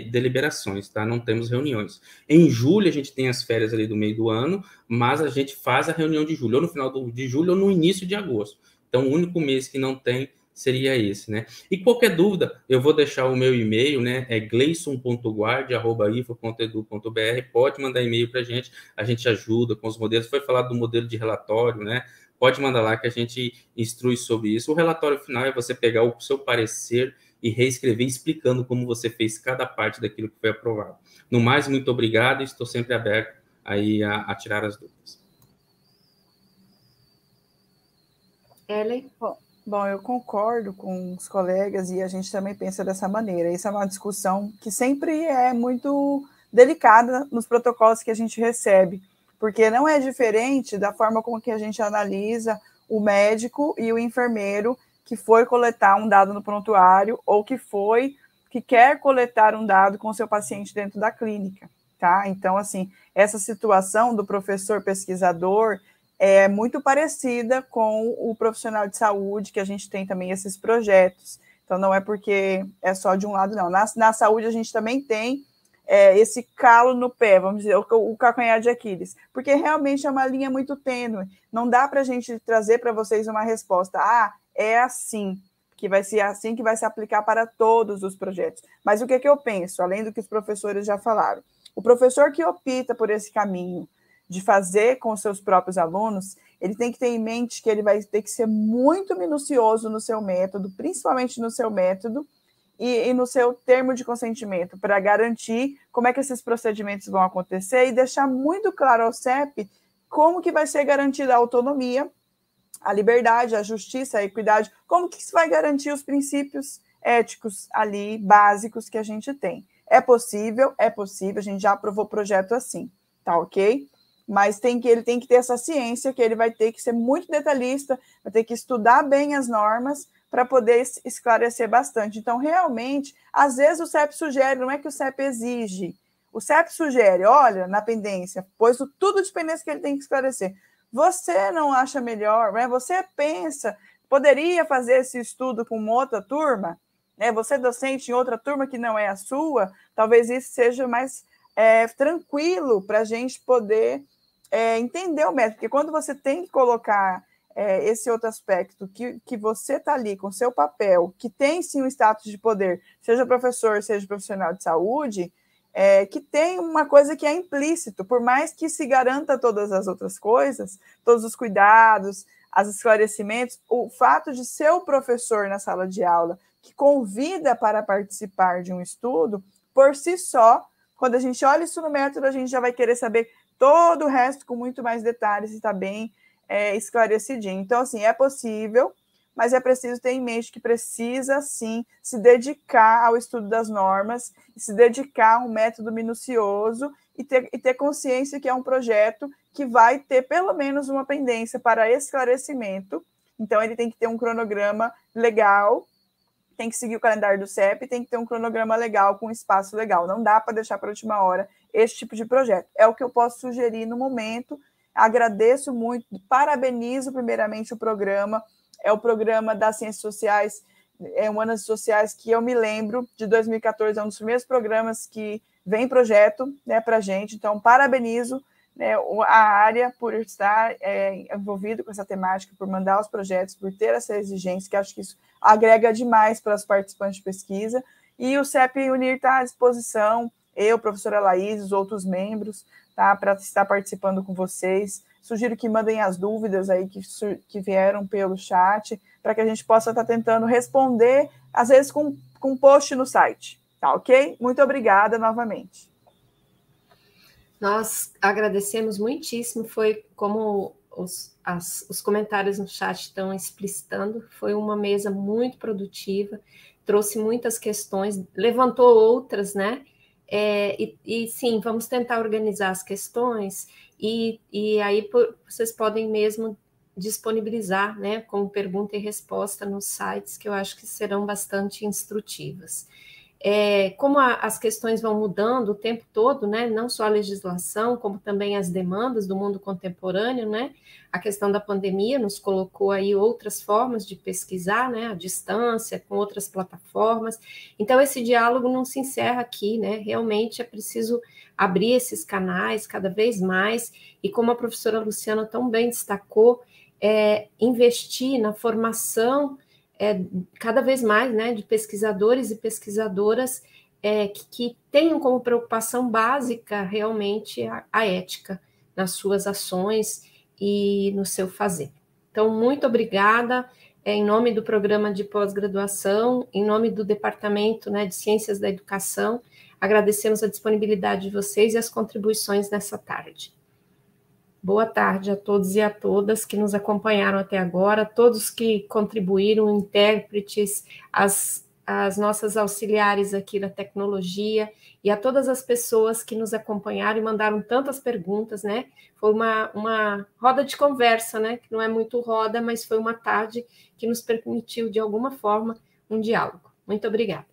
deliberações, tá? Não temos reuniões. Em julho a gente tem as férias ali do meio do ano, mas a gente faz a reunião de julho, ou no final de julho ou no início de agosto. Então o único mês que não tem seria esse, né? E qualquer dúvida, eu vou deixar o meu e-mail, né? É gleison.guardi@ifo.edu.br. Pode mandar e-mail para a gente ajuda com os modelos. Foi falado do modelo de relatório, né? Pode mandar lá que a gente instrui sobre isso. O relatório final é você pegar o seu parecer e reescrever explicando como você fez cada parte daquilo que foi aprovado. No mais, muito obrigado e estou sempre aberto aí a tirar as dúvidas. Ellen? Bom, eu concordo com os colegas e a gente também pensa dessa maneira. Isso é uma discussão que sempre é muito delicada nos protocolos que a gente recebe, porque não é diferente da forma como que a gente analisa o médico e o enfermeiro que foi coletar um dado no prontuário ou que quer coletar um dado com o seu paciente dentro da clínica, tá? Então, assim, essa situação do professor pesquisador é muito parecida com o profissional de saúde, que a gente tem também esses projetos. Então, não é porque é só de um lado, não. Na saúde, a gente também tem esse calo no pé, vamos dizer, o calcanhar de Aquiles, porque realmente é uma linha muito tênue. Não dá para a gente trazer para vocês uma resposta, é assim, que vai ser assim que vai se aplicar para todos os projetos. Mas o que eu penso, além do que os professores já falaram? O professor que opta por esse caminho de fazer com os seus próprios alunos, ele tem que ter em mente que ele vai ter que ser muito minucioso no seu método, principalmente no seu método e no seu termo de consentimento, para garantir como é que esses procedimentos vão acontecer e deixar muito claro ao CEP como que vai ser garantida a autonomia, a liberdade, a justiça, a equidade, como que isso vai garantir os princípios éticos ali, básicos que a gente tem. É possível, a gente já aprovou projeto assim, tá ok? Mas ele tem que ter essa ciência que ele vai ter que ser muito detalhista, vai ter que estudar bem as normas para poder esclarecer bastante. Então, realmente, às vezes o CEP sugere, não é que o CEP exige. O CEP sugere, olha, na pendência, pôs tudo de pendência que ele tem que esclarecer. Você não acha melhor, né? Você pensa, poderia fazer esse estudo com outra turma? Né? Você docente em outra turma que não é a sua, talvez isso seja mais tranquilo para a gente poder entender o método, porque quando você tem que colocar esse outro aspecto, que você está ali com seu papel, que tem sim um status de poder, seja professor, seja profissional de saúde, que tem uma coisa que é implícito, por mais que se garanta todas as outras coisas, todos os cuidados, os esclarecimentos, o fato de ser o professor na sala de aula, que convida para participar de um estudo, por si só, quando a gente olha isso no método, a gente já vai querer saber todo o resto com muito mais detalhes, se está bem esclarecidinho. Então, assim, é possível, mas é preciso ter em mente que precisa, sim, se dedicar ao estudo das normas, se dedicar a um método minucioso e ter consciência que é um projeto que vai ter pelo menos uma pendência para esclarecimento. Então, ele tem que ter um cronograma legal, tem que seguir o calendário do CEP, tem que ter um cronograma legal, com espaço legal. Não dá para deixar para a última hora esse tipo de projeto. É o que eu posso sugerir no momento. Agradeço muito, parabenizo primeiramente o programa, é o programa das Ciências Sociais, Humanas e Sociais, que eu me lembro, de 2014, é um dos primeiros programas que vem projeto, né, para a gente. Então, parabenizo, né, a área por estar envolvido com essa temática, por mandar os projetos, por ter essa exigência, que acho que isso agrega demais para os participantes de pesquisa. E o CEP Unir está à disposição, eu, professora Laís, os outros membros, tá, para estar participando com vocês. Sugiro que mandem as dúvidas aí que vieram pelo chat, para que a gente possa estar tentando responder, às vezes com um post no site, tá ok? Muito obrigada novamente. Nós agradecemos muitíssimo, foi como os comentários no chat estão explicitando, foi uma mesa muito produtiva, trouxe muitas questões, levantou outras, né? E sim, vamos tentar organizar as questões e aí vocês podem mesmo disponibilizar, né, como pergunta e resposta nos sites, que eu acho que serão bastante instrutivas. Como as questões vão mudando o tempo todo, né, não só a legislação, como também as demandas do mundo contemporâneo, né, a questão da pandemia nos colocou aí outras formas de pesquisar, né, à distância, com outras plataformas. Então, esse diálogo não se encerra aqui, né, realmente é preciso abrir esses canais cada vez mais, e como a professora Luciana tão bem destacou, investir na formação cada vez mais, né, de pesquisadores e pesquisadoras que tenham como preocupação básica realmente a ética nas suas ações e no seu fazer. Então, muito obrigada, em nome do programa de pós-graduação, em nome do Departamento, né, de Ciências da Educação, agradecemos a disponibilidade de vocês e as contribuições nessa tarde. Boa tarde a todos e a todas que nos acompanharam até agora, todos que contribuíram, intérpretes, as nossas auxiliares aqui da tecnologia, e a todas as pessoas que nos acompanharam e mandaram tantas perguntas, né? Foi uma roda de conversa, né? Que não é muito roda, mas foi uma tarde que nos permitiu, de alguma forma, um diálogo. Muito obrigada.